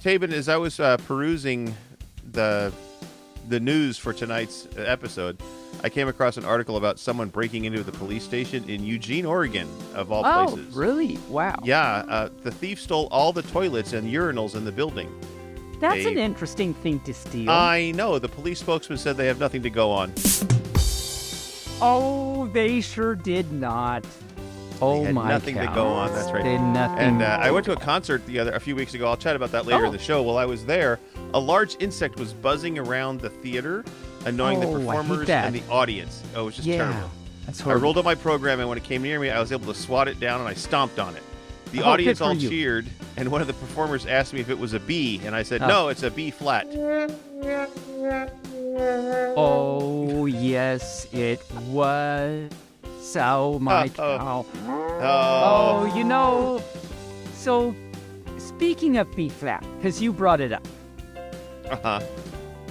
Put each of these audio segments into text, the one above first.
Taebyn, as I was perusing the news for tonight's episode, I came across an article about someone breaking into the police station in Eugene, Oregon, of all places. Oh, really? Wow. Yeah, the thief stole all the toilets and urinals in the building. That's an interesting thing to steal. I know. The police spokesman said they have nothing to go on. Oh, they sure did not. Oh, they had my nothing cow. to go on. That's right. They had nothing. And I went to a concert a few weeks ago. I'll chat about that later in the show. While I was there, a large insect was buzzing around the theater, annoying the performers and the audience. Oh, it was just terrible. That's I rolled up my program, and when it came near me, I was able to swat it down, and I stomped on it. The audience all cheered, and one of the performers asked me if it was a B, and I said, no, it's a B flat. Oh, yes, it was. So, my cow. Oh, so, speaking of B flat, because you brought it up. Uh-huh.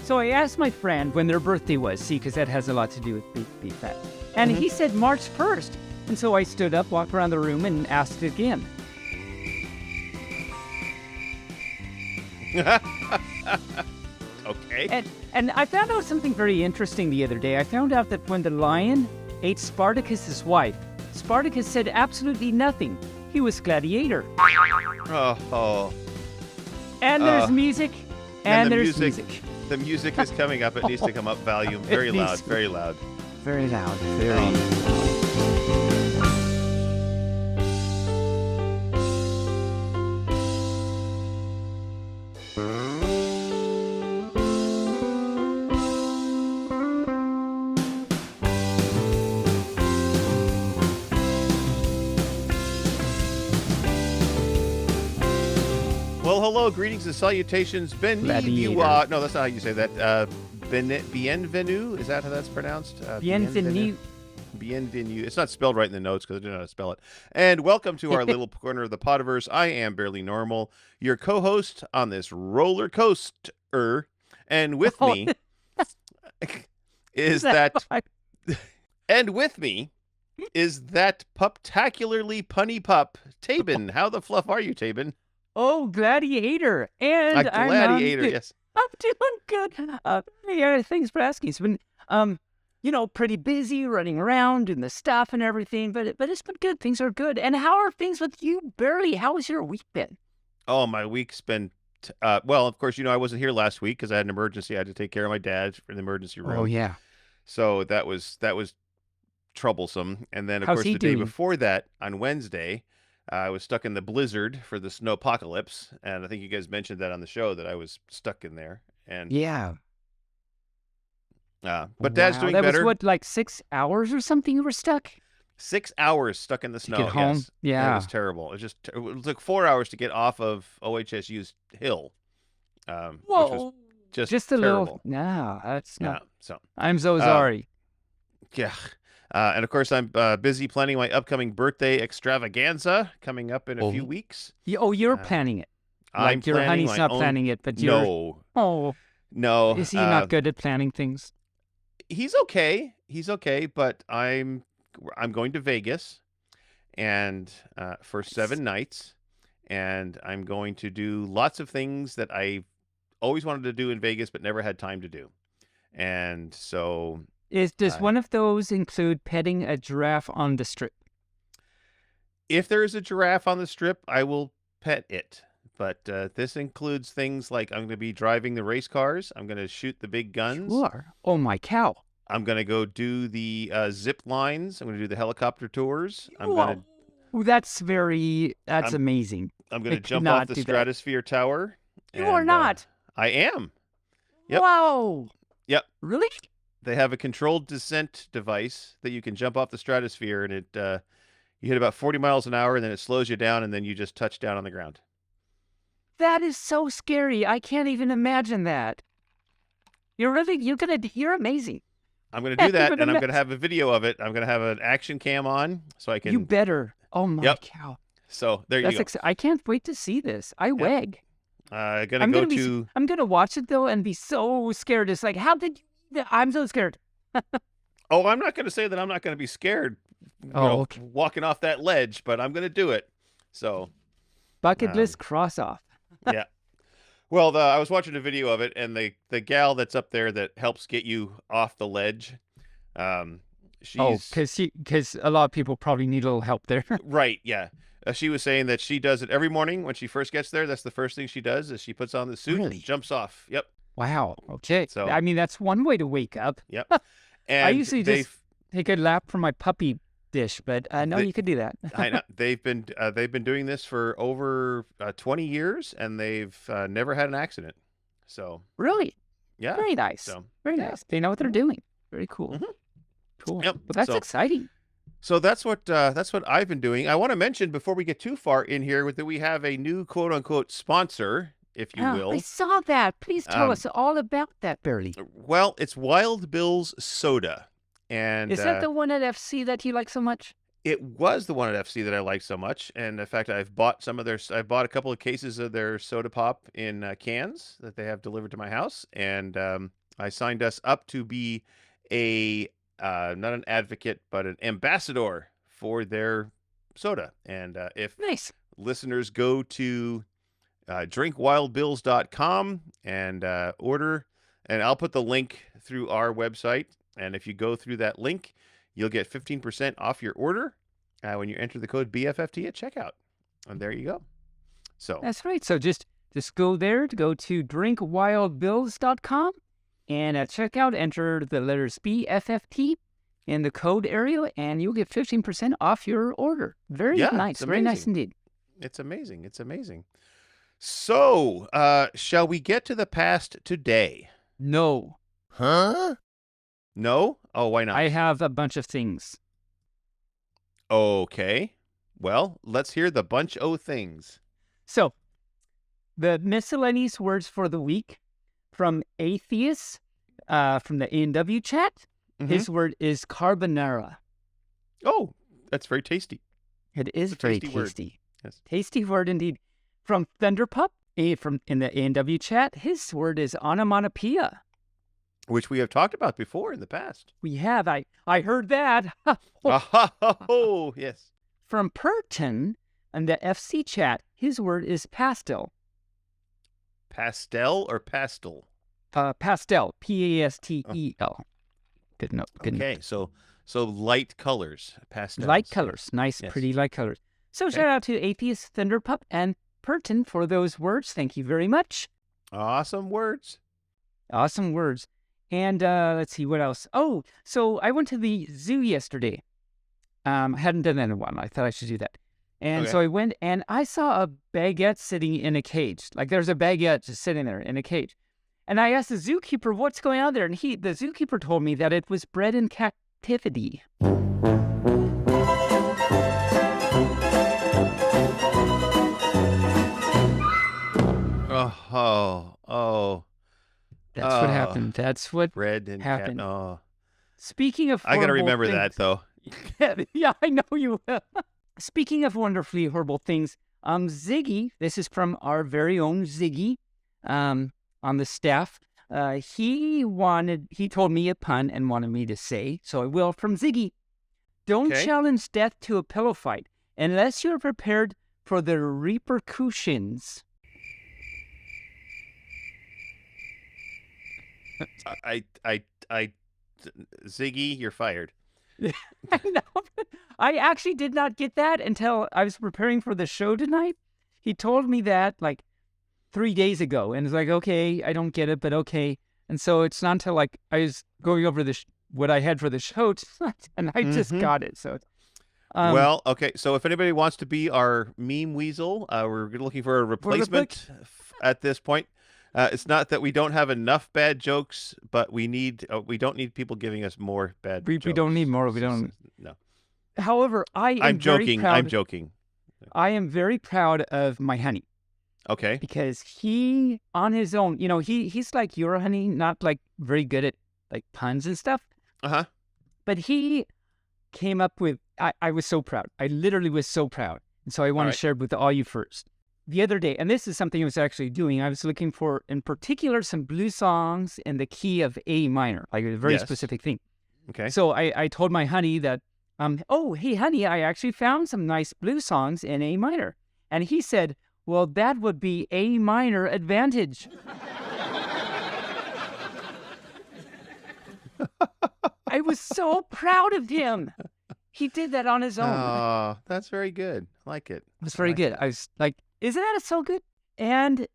So I asked my friend when their birthday was, because that has a lot to do with B flat. And he said March 1st. And so I stood up, walked around the room, and asked it again. Okay. And I found out something very interesting the other day. I found out that when the lion ate Spartacus's wife, Spartacus said absolutely nothing. He was gladiator. Oh. And there's music. And there's music. The music is coming up. It needs to come up volume. Very loud. Very loud. Very loud. Very Well, hello, greetings and salutations. No, that's not how you say that. Bienvenue, is that how that's pronounced? Bienvenue. Bienvenue. It's not spelled right in the notes because I didn't know how to spell it. And welcome to our little corner of the Podiverse. I am Barely Normal, your co-host on this roller coaster. And with me is that puptacularly punny pup, Taebyn. How the fluff are you, Taebyn? Oh, gladiator. And a gladiator, yes. I'm doing good. Yeah, thanks for asking. It's been, pretty busy running around doing the stuff and everything, but it's been good. Things are good. And how are things with you, Bearly? How has your week been? Oh, my week's been, well, of course, I wasn't here last week because I had an emergency. I had to take care of my dad in the emergency room. Oh, yeah. So that was troublesome. And then, of course, the day before that, on Wednesday, I was stuck in the blizzard for the snowpocalypse, and I think you guys mentioned that on the show that I was stuck in there. And yeah. But Dad's doing better. That was what, like 6 hours or something you were stuck? 6 hours stuck in the snow. To get home? Yes. Yeah. It was terrible. It took 4 hours to get off of OHSU's hill. Whoa. Which was just a terrible. little. No, that's not. Yeah, so I'm so sorry. Yeah. And of course, I'm busy planning my upcoming birthday extravaganza coming up in a few weeks. You're planning it. Like your honey's not planning it, but you're. No. Oh. No. Is he not good at planning things? He's okay. But I'm going to Vegas, and for 7 nights, and I'm going to do lots of things that I always wanted to do in Vegas, but never had time to do, and so. Does one of those include petting a giraffe on the strip? If there is a giraffe on the strip, I will pet it. But this includes things like I'm going to be driving the race cars. I'm going to shoot the big guns. Sure. Oh, my cow. I'm going to go do the zip lines. I'm going to do the helicopter tours. That's amazing. I'm going to jump off the Stratosphere Tower. You are not. I am. Yep. Wow. Yep. Really? They have a controlled descent device that you can jump off the stratosphere, and you hit about 40 miles an hour, and then it slows you down, and then you just touch down on the ground. That is so scary. I can't even imagine that. You're amazing. I'm going to do that, and I'm going to have a video of it. I'm going to have an action cam on, so I can. You better. Oh my cow. So there you go. I can't wait to see this. WEG. I'm going to watch it though and be so scared. It's like, how did you? I'm so scared. Oh, I'm not going to say that I'm not going to be scared walking off that ledge, but I'm going to do it. So bucket list cross off. Yeah. Well, I was watching a video of it, and the gal that's up there that helps get you off the ledge, um, Oh, she's because a lot of people probably need a little help there. right. Yeah, she was saying that she does it every morning when she first gets there. That's the first thing she does is she puts on the suit, Really? jumps off. Yep. Wow. Okay. So I mean, that's one way to wake up. yep. I And usually just take a lap from my puppy dish, but no, they you could do that. I know they've been doing this for over 20 years, and they've never had an accident. So Really? yeah. Very nice. So Very yeah. nice. They know what they're doing. Very cool. Mhm. Cool. Yep. Well, that's exciting. So that's what I've been doing. I want to mention before we get too far in here that we have a new quote unquote sponsor, if you Oh, I will. saw that. Please tell Um, us all about that, Bearly. well, it's Wild Bill's Soda, and Is that the one at FC that you like so much? it was the one at FC that I liked so much. And in fact, I've bought I've bought a couple of cases of their soda pop in cans that they have delivered to my house, and I signed us up to be a not an advocate but an ambassador for their soda. And if Nice. listeners go to drinkwildbills.com and order, and I'll put the link through our website. And if you go through that link, you'll get 15% off your order when you enter the code BFFT at checkout. And there you go. So That's right. So just go there to go to drinkwildbills.com and at checkout, enter the letters BFFT in the code area, and you'll get 15% off your order. Very yeah, nice. it's Very nice amazing. indeed. It's amazing. It's amazing. So, shall we get to the past today? No, Huh? No? Oh, why not? I have a bunch of things. Okay. Well, let's hear the bunch o' things. So, the miscellaneous words for the week from Atheist, from the A&W chat. Mhm. His word is carbonara. Oh, that's very tasty. It is It's a very tasty word. tasty. Yes. Tasty word indeed. From Thunderpup, from in the A&W chat, his word is onomatopoeia. Which we have talked about before in the past. We have. I heard that. Oh, yes. From Purton in the FC chat, his word is pastel. Pastel or pastel? Pastel. Pastel. Good note. Good note. Okay, so light colors, pastels. Light colors. Nice, Yes. pretty light colors. So Okay. shout out to Atheist, Thunderpup, and Purton for those words. Thank you very much. Awesome words. Awesome words. And let's see, what else? Oh, so I went to the zoo yesterday. I hadn't done that in a while. I thought I should do that. And Okay. so I went and I saw a baguette sitting in a cage. Like there's a baguette just sitting there in a cage. And I asked the zookeeper what's going on there. And the zookeeper told me that it was bred in captivity. Oh. That's what happened. That's what Red and happened. Oh. Speaking of I got to horrible remember things, that, though. yeah, I know you will. Speaking of wonderfully horrible things, Ziggy, this is from our very own Ziggy, on the staff. He told me a pun and wanted me to say, so I will, from Ziggy. Don't Okay. challenge death to a pillow fight unless you're prepared for the repercussions. Ziggy, you're fired. I know. I actually did not get that until I was preparing for the show tonight. He told me that like 3 days ago, and it's like, okay, I don't get it, but okay. And so it's not until like I was going over what I had for the show tonight, and I just got it. So, Well, okay. So if anybody wants to be our meme weasel, we're looking for a replacement at this point. It's not that we don't have enough bad jokes, but we don't need people giving us more bad jokes. we don't need more. We don't. No. However, I'm joking. I'm joking. I am very proud of my honey. Okay. Because he, on his own, he's like your honey, not like very good at like puns and stuff. Uh-huh. But he came up with, I was so proud. I literally was so proud. And so I want to share it with all you first. The other day, and this is something I was actually doing, I was looking for, in particular, some blues songs in the key of A minor, like a very specific thing. Okay. So I told my honey that, oh, hey, honey, I actually found some nice blues songs in A minor. And he said, Well, that would be a minor advantage. I was so proud of him. He did that on his own. Oh, that's very good. I like it. It was I very like good. that. I was like, isn't that so good? And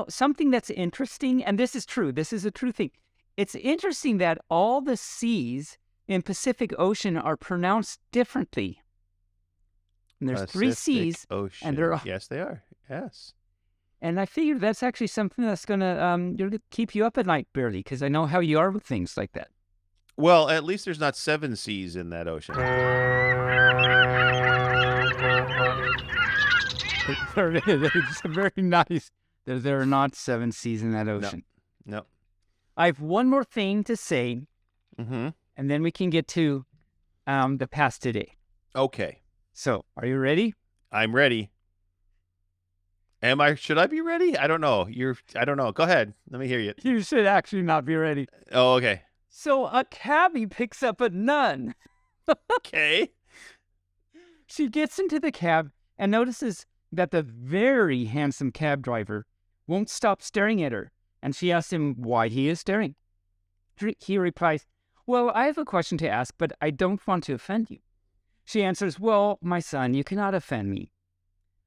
something that's interesting, and this is true. This is a true thing. It's interesting that all the C's in Pacific Ocean are pronounced differently. And there's 3 Pacific C's, Ocean. and they're Yes, they are. Yes. and I figured that's actually something that's gonna keep you up at night, Bearly, because I know how you are with things like that. Well, at least there's not 7 seas in that ocean. It's very nice. There are not 7 seas in that ocean. No. I have one more thing to say, Mm-hmm. and then we can get to the past today. Okay. So, are you ready? I'm ready. Should I be ready? I don't know. I don't know. Go ahead. Let me hear you. You should actually not be ready. Oh, okay. So, a cabbie picks up a nun. Okay. She gets into the cab and notices that the very handsome cab driver won't stop staring at her. And she asks him why he is staring. He replies, "Well, I have a question to ask, but I don't want to offend you." She answers, "Well, my son, you cannot offend me.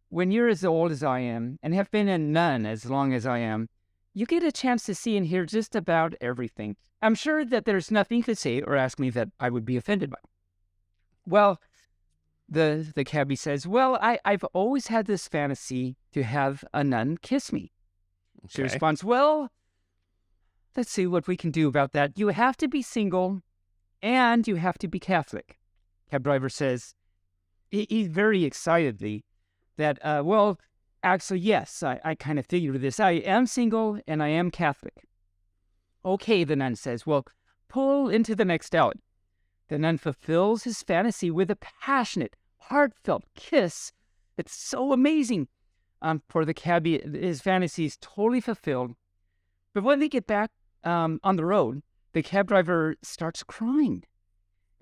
When you're as old as I am and have been a nun as long as I am, you get a chance to see and hear just about everything. I'm sure that there's nothing you could say or ask me that I would be offended by." Well, the cabbie says, "Well, I've always had this fantasy to have a nun kiss me." She Okay. responds, "Well, let's see what we can do about that. You have to be single and you have to be Catholic." Cab driver says, he's very excitedly, that, "Well, actually, yes, I kind of figured this. I am single and I am Catholic." "Okay," the nun says, "well, pull into the next alley." The nun fulfills his fantasy with a passionate, heartfelt kiss. It's so amazing. For the cabbie, his fantasy is totally fulfilled. But when they get back on the road, the cab driver starts crying.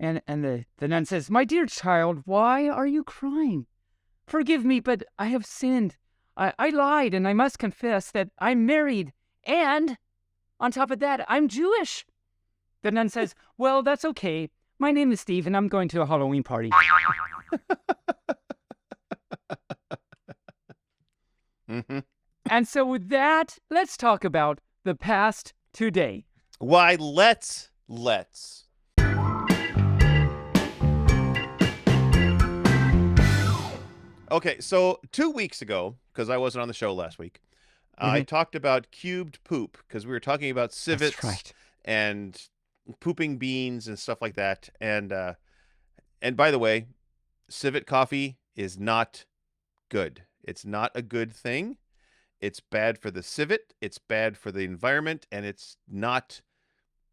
And the nun says, "My dear child, why are you crying? Forgive me, but I have sinned. I lied, and I must confess that I'm married. And on top of that, I'm Jewish." The nun says, "Well, that's okay. My name is Steve, and I'm going to a Halloween party." Mm-hmm. And so with that, let's talk about the past today. Why, let's. Okay, so 2 weeks ago, because I wasn't on the show last week, I talked about cubed poop, because we were talking about civets That's right. and pooping beans and stuff like that. And by the way, civet coffee is not good. It's not a good thing. It's bad for the civet, it's bad for the environment, and it's not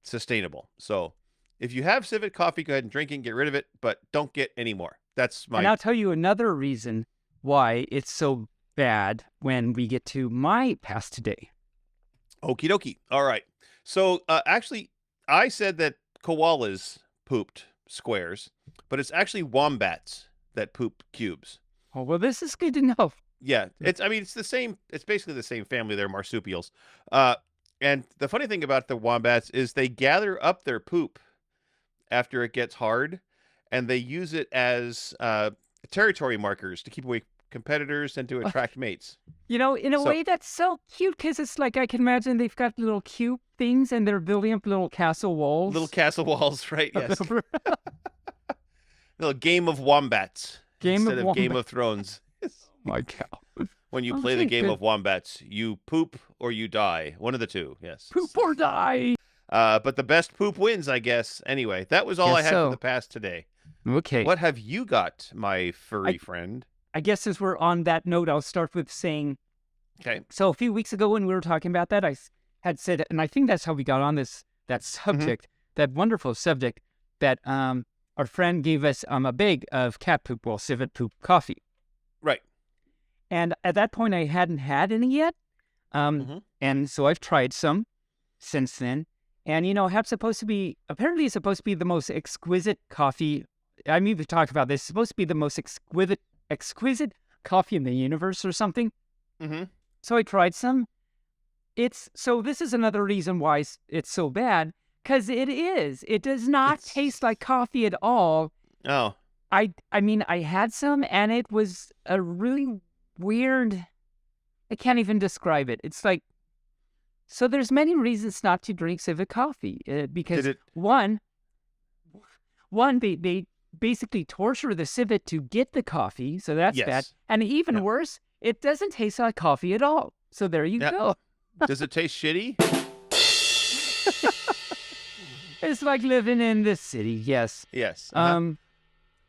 sustainable. So if you have civet coffee, go ahead and drink it and get rid of it, but don't get any more. That's my... And I'll tell you another reason why it's so bad when we get to my past today. Okie dokie. All right. So actually, I said that koalas pooped squares, but it's actually wombats that poop cubes. Oh, well, this is good to know. Yeah, it's the same. It's basically the same family. They're marsupials. And the funny thing about the wombats is they gather up their poop after it gets hard, and they use it as territory markers to keep away competitors and to attract mates. In a way that's so cute, because it's like I can imagine they've got little cube things and they're building up little castle walls. Little castle walls, right? Yes. Little game of wombats instead of Game of Thrones. My cow. When you play the game of wombats, you poop or you die. One of the two, yes. Poop or die. But the best poop wins, I guess. Anyway, that was all I had for the past today. Okay. What have you got, my furry friend? I guess as we're on that note, I'll start with saying... Okay. So a few weeks ago when we were talking about that, I had said, and I think that's how we got on that subject, that wonderful subject, that our friend gave us a bag of cat poop, well, civet poop coffee. Right. And at that point, I hadn't had any yet. And so I've tried some since then. And, apparently it's supposed to be the most exquisite coffee. I mean, we talked about this. It's supposed to be the most exquisite coffee in the universe or something. Mm-hmm. So I tried some. So this is another reason why it's so bad, because it is. It does not taste like coffee at all. Oh. I mean, I had some, and it was a really weird. I can't even describe it. It's like, so there's many reasons not to drink civet coffee, because one, they basically torture the civet to get the coffee, so that's bad. And even worse, it doesn't taste like coffee at all. So there you go. Does it taste shitty? It's like living in the city. Yes. Yes.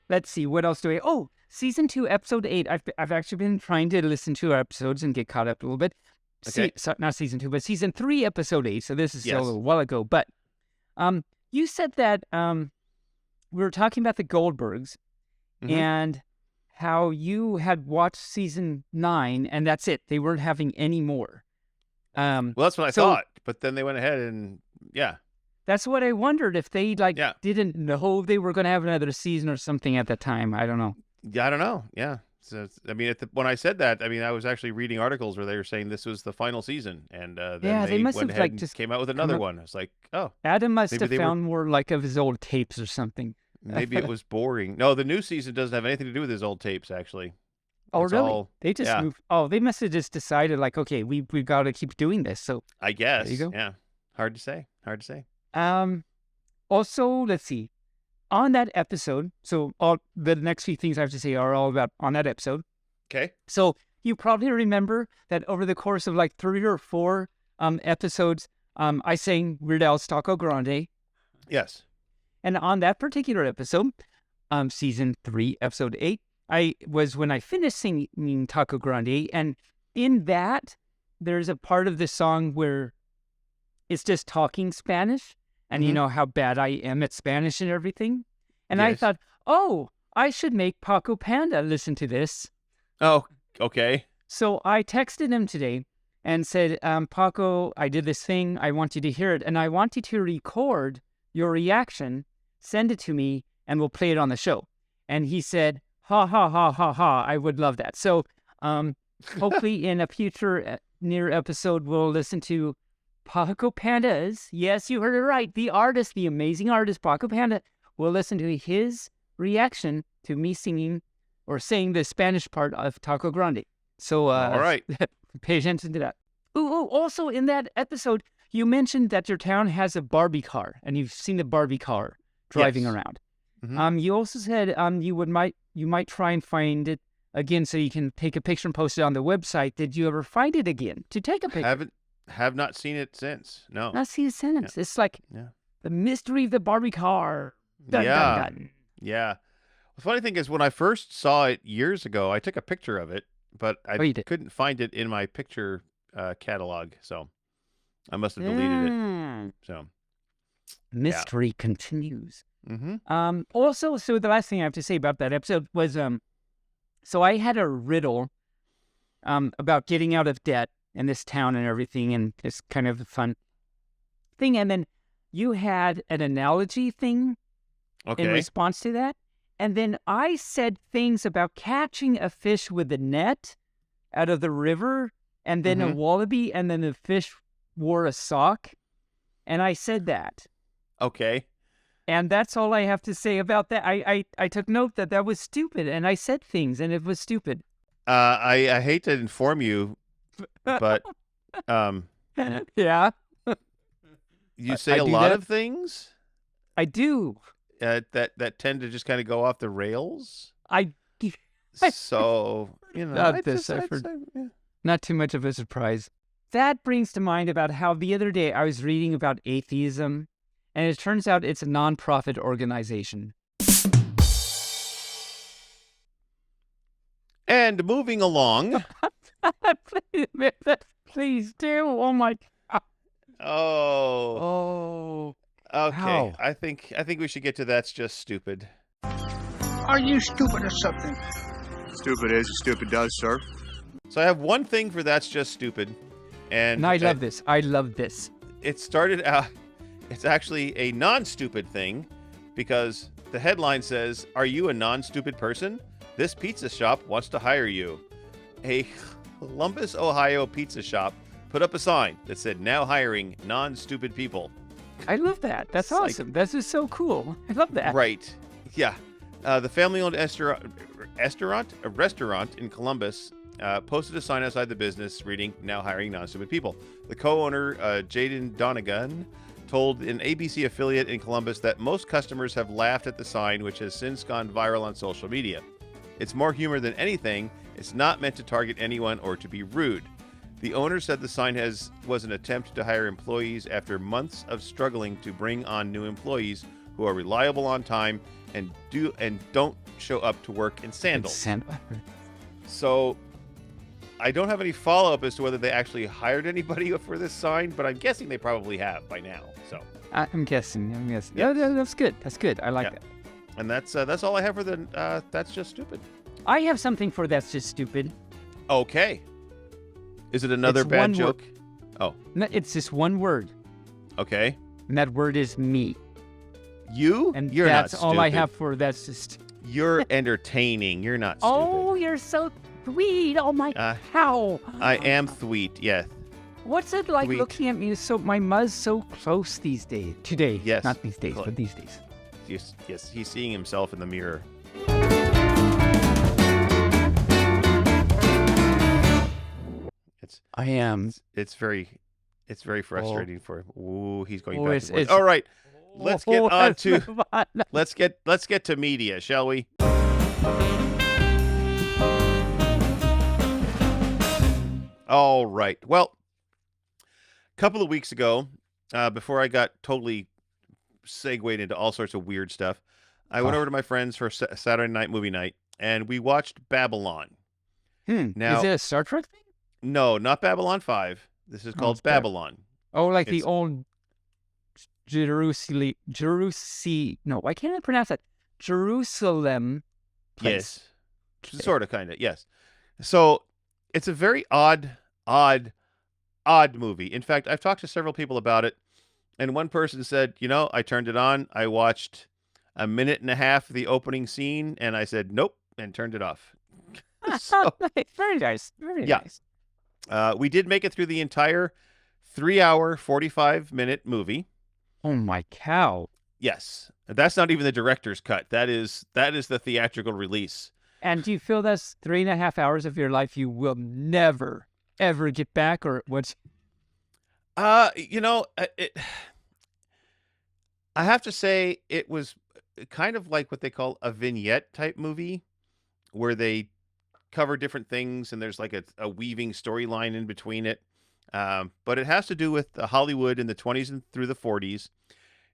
Let's see. What else do I? Oh, season 2, episode 8. I've actually been trying to listen to our episodes and get caught up a little bit. Okay. Not season 2, but season 3, episode 8. So this is still a little while ago. But you said that we were talking about the Goldbergs and how you had watched season 9, and that's it. They weren't having any more. Well, that's what I thought, but then they went ahead and that's what I wondered, if they didn't know they were going to have another season or something at the time. I don't know. Yeah, I don't know. Yeah. So I mean, when I said that, I mean, I was actually reading articles where they were saying this was the final season, and then they must went have ahead and just came out with another one. It's like, oh, Adam must have found more like of his old tapes or something. Maybe it was boring. No, the new season doesn't have anything to do with his old tapes, actually. Oh, really? They just moved. Oh, they must have just decided, like, okay, we've got to keep doing this. So I guess. There you go. Yeah. Hard to say. Also, let's see. On that episode, so all the next few things I have to say are all about on that episode. Okay. So you probably remember that over the course of like 3 or 4 episodes, I sang Weird Al's Taco Grande. Yes. And on that particular episode, season 3, episode 8, when I finished singing Taco Grande, and in that, there's a part of the song where it's just talking Spanish, and you know how bad I am at Spanish and everything. And I thought, oh, I should make Paco Panda listen to this. Oh, okay. So I texted him today and said, Paco, I did this thing. I want you to hear it, and I want you to record your reaction, send it to me, and we'll play it on the show. And he said, ha, ha, ha, ha, ha, I would love that. So hopefully in a future near episode, we'll listen to Paco Panda's, yes, you heard it right, the artist, the amazing artist, Paco Panda. We'll listen to his reaction to me singing or saying the Spanish part of Taco Grande. So all right. Pay attention to that. Ooh, also in that episode, you mentioned that your town has a Barbie car, and you've seen the Barbie car driving around. You also said you might try and find it again so you can take a picture and post it on the website. Did you ever find it again to take a picture? Have not seen it since. No. Not seen it since. Yeah. It's like the mystery of the Barbie car. Dun, yeah. Dun, dun. Yeah. The funny thing is, when I first saw it years ago, I took a picture of it, but I couldn't find it in my picture catalog, so I must have deleted it. So mystery continues. Also, so the last thing I have to say about that episode was, so I had a riddle about getting out of debt in this town and everything, and it's kind of a fun thing. And then you had an analogy thing in response to that. And then I said things about catching a fish with a net out of the river, and then a wallaby, and then the fish wore a sock. And I said that. Okay. And that's all I have to say about that. I took note that was stupid, and I said things, and it was stupid. I hate to inform you, but yeah. You say a lot of things? I do. That tend to just kind of go off the rails. So, not too much of a surprise. That brings to mind about how the other day I was reading about atheism, and it turns out it's a non-profit organization. And moving along. Please do. Oh my God. Oh. Okay. How? I think we should get to That's Just Stupid. Are you stupid or something? Stupid is, stupid does, sir. So I have one thing for That's Just Stupid. And I love this. I love this. It started out, it's actually a non-stupid thing, because the headline says, "Are you a non-stupid person? This pizza shop wants to hire you." A Columbus, Ohio pizza shop put up a sign that said, "Now hiring non-stupid people." I love that. That's It's like- awesome. That's just so cool. I love that. Right. Yeah. The family-owned restaurant in Columbus posted a sign outside the business reading, "Now hiring non-stupid people." The co-owner, Jaden Donegan, told an ABC affiliate in Columbus that most customers have laughed at the sign, which has since gone viral on social media. "It's more humor than anything. It's not meant to target anyone or to be rude." The owner said the sign was an attempt to hire employees after months of struggling to bring on new employees who are reliable on time and don't show up to work in sandals. So I don't have any follow-up as to whether they actually hired anybody for this sign, but I'm guessing they probably have by now. So I'm guessing. Yeah, that's good. That's good. I like that. And that's all I have for the That's Just Stupid. I have something for That's Just Stupid. Okay. Is it another It's bad one joke? Oh, No, it's just one word, okay. and that word is me. You? And You're that's not all I stupid. have for That's Just. You're entertaining. You're not stupid. Oh, you're so sweet. Oh my, how? I am sweet. Yeah. What's it like Sweet. looking at me? So my muzz's so close these days. Today. Yes. Not these days, but these days. Yes. He's seeing himself in the mirror. I am. It's very frustrating for him. Ooh, he's going Oh, back. it's- and forth. it's- All right, let's get on let's to move on. let's get to media, shall we? All right. Well, a couple of weeks ago, before I got totally segued into all sorts of weird stuff, I went over to my friends for Saturday night movie night, and we watched Babylon. Now- Is it a Star Trek thing? No, not Babylon 5. This is called it's Bab- Babylon. Oh, like the It's- old Jerusalem. No, why can't I pronounce that? Jerusalem place. Yes. Sort of, kind of, yes. So it's a very odd movie. In fact, I've talked to several people about it, and one person said, I turned it on, I watched a minute and a half of the opening scene, and I said, nope, and turned it off. So, Very nice. Very Yeah. nice. we did make it through the entire 3-hour, 45-minute movie. Oh my cow. Yes. That's not even the director's cut. That is the theatrical release. And do you feel that's 3.5 hours of your life you will never, ever get back, or what's? I have to say it was kind of like what they call a vignette type movie, where they cover different things and there's like a weaving storyline in between it. But it has to do with Hollywood in the 20s and through the 40s.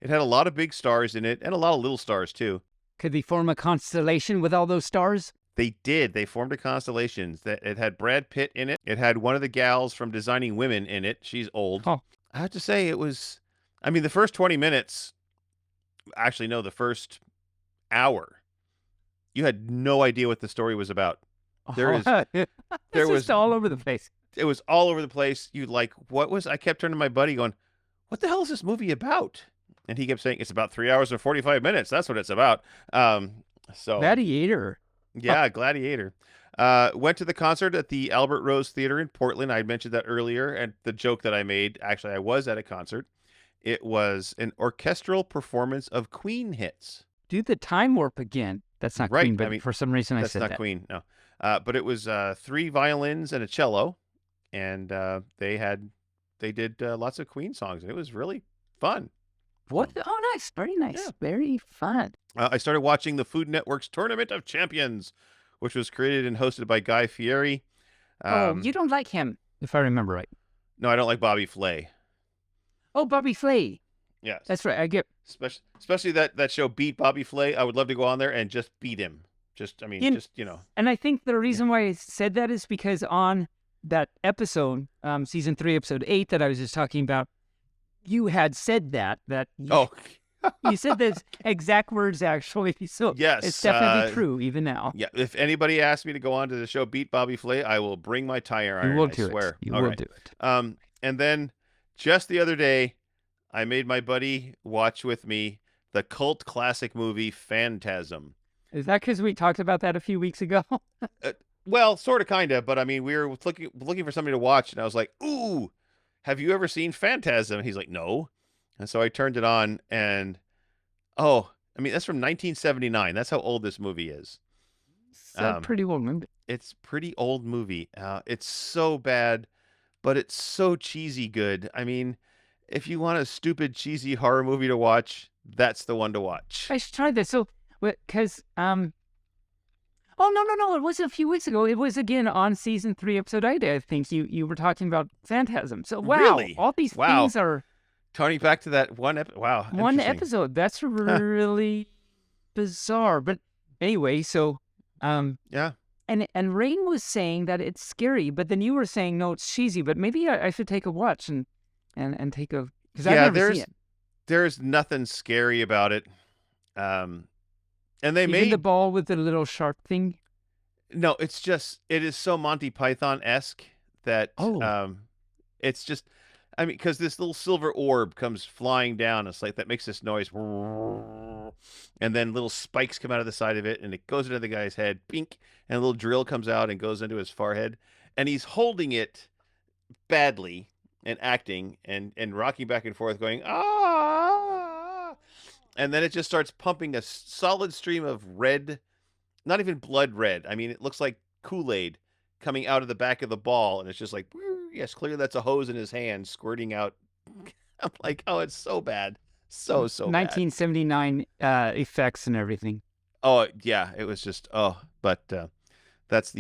It had a lot of big stars in it and a lot of little stars too. Could they form a constellation with all those stars? They did. They formed a constellation. It had Brad Pitt in it. It had one of the gals from Designing Women in it. She's old. Oh. I have to say it was, the first 20 minutes, actually, no, the first hour, you had no idea what the story was about. There is- It's there was- just all over the place. It was all over the place. I kept turning to my buddy going, what the hell is this movie about? And he kept saying, it's about 3 hours and 45 minutes. That's what it's about. So Gladiator. yeah, Gladiator. Went to the concert at the Albert Rose Theater in Portland. I mentioned that earlier. And the joke that I made, actually, I was at a concert. It was an orchestral performance of Queen hits. Do the time warp again. That's not Right, Queen, but for some reason I That's said not that. Queen, no. But it was 3 violins and a cello. And they did lots of Queen songs. And it was really fun. What? Oh, nice. Very nice. Yeah. Very fun. I started watching the Food Network's Tournament of Champions, which was created and hosted by Guy Fieri. You don't like him, if I remember right. No, I don't like Bobby Flay. Oh, Bobby Flay. Yes. That's right. I get. Especially that show Beat Bobby Flay. I would love to go on there and just beat him. And I think the reason why I said that is because on that episode, season 3, episode 8, that I was just talking about, you had said that you said those exact words actually. So Yes, it's definitely true even now. Yeah, if anybody asks me to go on to the show Beat Bobby Flay, I will bring my tire iron. You will I do swear. it. You All will right. do it. And then just the other day, I made my buddy watch with me the cult classic movie Phantasm. Is that because we talked about that a few weeks ago? Well, sort of, kind of, but I mean, we were looking for something to watch, and I was like, "Ooh, have you ever seen Phantasm?" And he's like, "No," and so I turned it on, and oh, I mean, that's from 1979. That's how old this movie is. It's a Um, pretty old movie. it's pretty old movie. It's so bad, but it's so cheesy good. I mean, if you want a stupid, cheesy horror movie to watch, that's the one to watch. I should try this. So, because oh no, it wasn't a few weeks ago. It was again on season 3, episode 8. I think you were talking about Phantasm. So wow, Really? all these Wow. things are Tony, back to that one episode. Wow, one interesting. episode. That's really bizarre. But anyway, so Yeah. and Rain was saying that it's scary, but then you were saying no, it's cheesy. But maybe I should take a watch and take a because I've never seen it. There's nothing scary about it. And they Even made the ball with the little sharp thing. no, it is so Monty Python-esque that it's just, I mean, because this little silver orb comes flying down, it's like that makes this noise, and then little spikes come out of the side of it, and it goes into the guy's head, pink, and a little drill comes out and goes into his forehead, and he's holding it badly and acting and rocking back and forth, going and then it just starts pumping a solid stream of red, not even blood red. I mean, it looks like Kool-Aid coming out of the back of the ball, and it's just like, yes, clearly that's a hose in his hand squirting out. I'm like, oh, it's so bad. So bad. 1979 effects and everything. Oh, yeah, it was just, but that's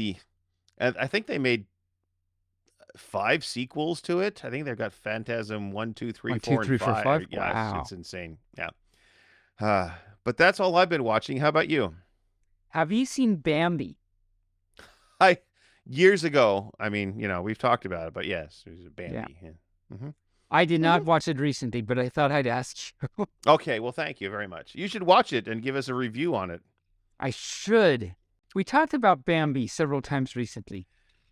and I think they made 5 sequels to it. I think they've got Phantasm 1, 2, 3, 1, 2, 4, 3, and 4, 5. 5? Yeah, Wow. it's insane. Yeah. But that's all I've been watching. How about you? Have you seen Bambi? Years ago, I mean, we've talked about it, but yes, it was a Bambi. Yeah. Mm-hmm. I did not watch it recently, but I thought I'd ask you. Okay, well, thank you very much. You should watch it and give us a review on it. I should. We talked about Bambi several times recently.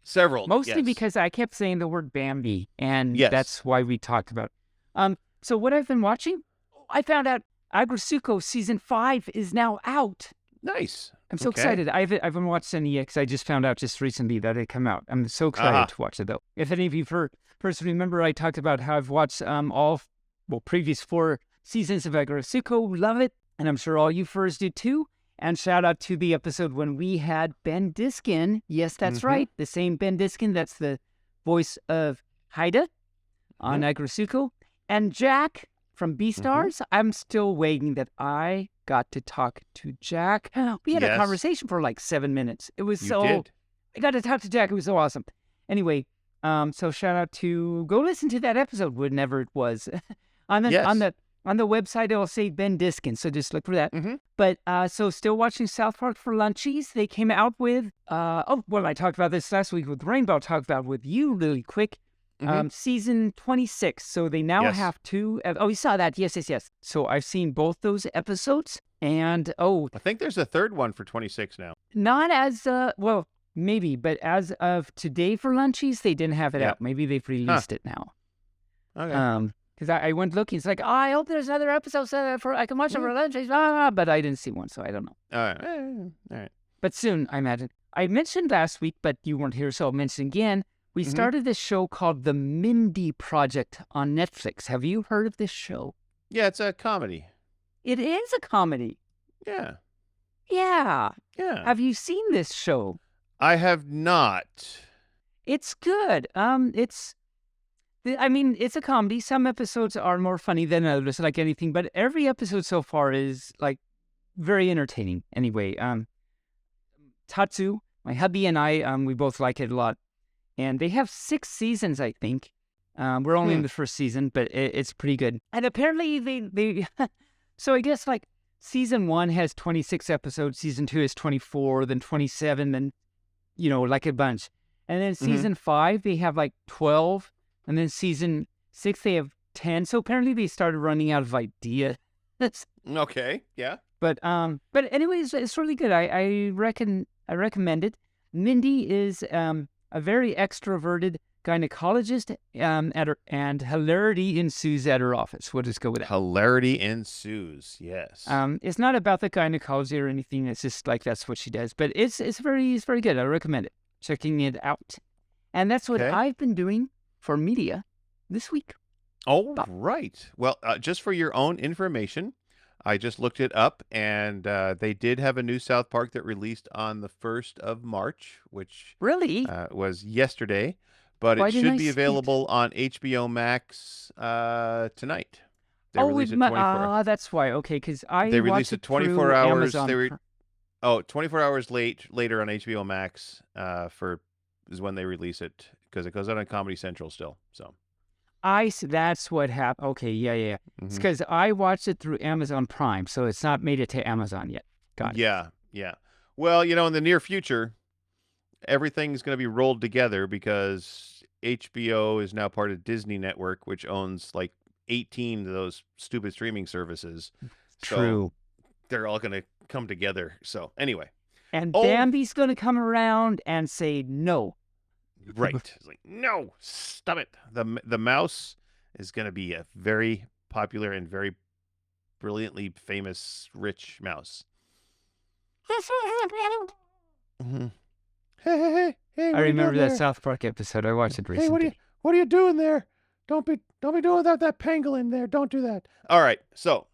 Several. Mostly yes. because I kept saying the word Bambi, and Yes. that's why we talked about it. So what I've been watching, I found out Agretsuko Season 5 is now out. Nice. I'm so Okay. excited. I haven't watched any yet because I just found out just recently that it came out. I'm so excited to watch it, though. If any of you first remember, I talked about how I've watched previous 4 seasons of Agretsuko. Love it. And I'm sure all you furs do, too. And shout out to the episode when we had Ben Diskin. Yes, that's right. The same Ben Diskin. That's the voice of Haida on Agretsuko. And Jack from Beastars. I'm still waiting that I got to talk to Jack. We had a conversation for like 7 minutes. It was I got to talk to Jack. It was so awesome. Anyway, so shout out to go listen to that episode whenever it was. on the website it'll say Ben Diskin, so just look for that. But so still watching South Park for lunchies. They came out with I talked about this last week with Rainbow. Talked about with you really quick. Season 26. So they now have 2. You saw that? Yes. So I've seen both those episodes, and I think there's a third one for 26 now. not as maybe, but as of today for lunchies, they didn't have it out. Maybe they've released it now. Okay. Because I went looking. It's like, I hope there's another episode I can watch it for lunchies. But I didn't see one, so I don't know. All right. But soon, I imagine. I mentioned last week, but you weren't here, so I'll mention again. We started this show called The Mindy Project on Netflix. Have you heard of this show? Yeah, it's a comedy. It is a comedy. Yeah. Yeah. Yeah. Have you seen this show? I have not. It's good. It's a comedy. Some episodes are more funny than others, like anything, but every episode so far is like very entertaining. Anyway, Tatsu, my hubby, and I, we both like it a lot. And they have 6 seasons, I think. We're only in the first season, but it's pretty good. And apparently they so I guess like season 1 has 26 episodes, season 2 is 24, then 27, then, like a bunch. And then season 5, they have like 12. And then season 6, they have 10. So apparently they started running out of ideas. Okay. Yeah. But anyways, it's really good. I recommend it. Mindy is a very extroverted gynecologist, and hilarity ensues at her office. We'll just go with that. Hilarity ensues. Yes. It's not about the gynecology or anything. It's just like that's what she does. But it's very good. I recommend it. checking it out. And that's what Okay. I've been doing for media this week. Oh, right. Well, just for your own information, I just looked it up, and they did have a new South Park that released on the 1st of March, which Really? was yesterday, but Why it didn't should I be see it? available on HBO Max tonight. They Oh, released it 24. that's why. Okay, because I They watched released it it 24 through hours. Amazon. They were 24 hours later on HBO Max is when they release it, because it goes out on Comedy Central still. So That's what happened. Okay, yeah. It's mhm. because I watched it through Amazon Prime, so it's not made it to Amazon yet. Got it. Yeah. Well, in the near future, everything's going to be rolled together because HBO is now part of Disney Network, which owns like 18 of those stupid streaming services. So True. they're all going to come together. So anyway, And Oh. Bambi's going to come around and say no. right. It's like, no, stop it. The mouse is going to be a very popular and very brilliantly famous rich mouse. Mhm. Hey, I what are you remember doing that there? South Park episode. I watched it Hey, recently. what are you doing there? Don't be doing that pangolin there. Don't do that. All right. So,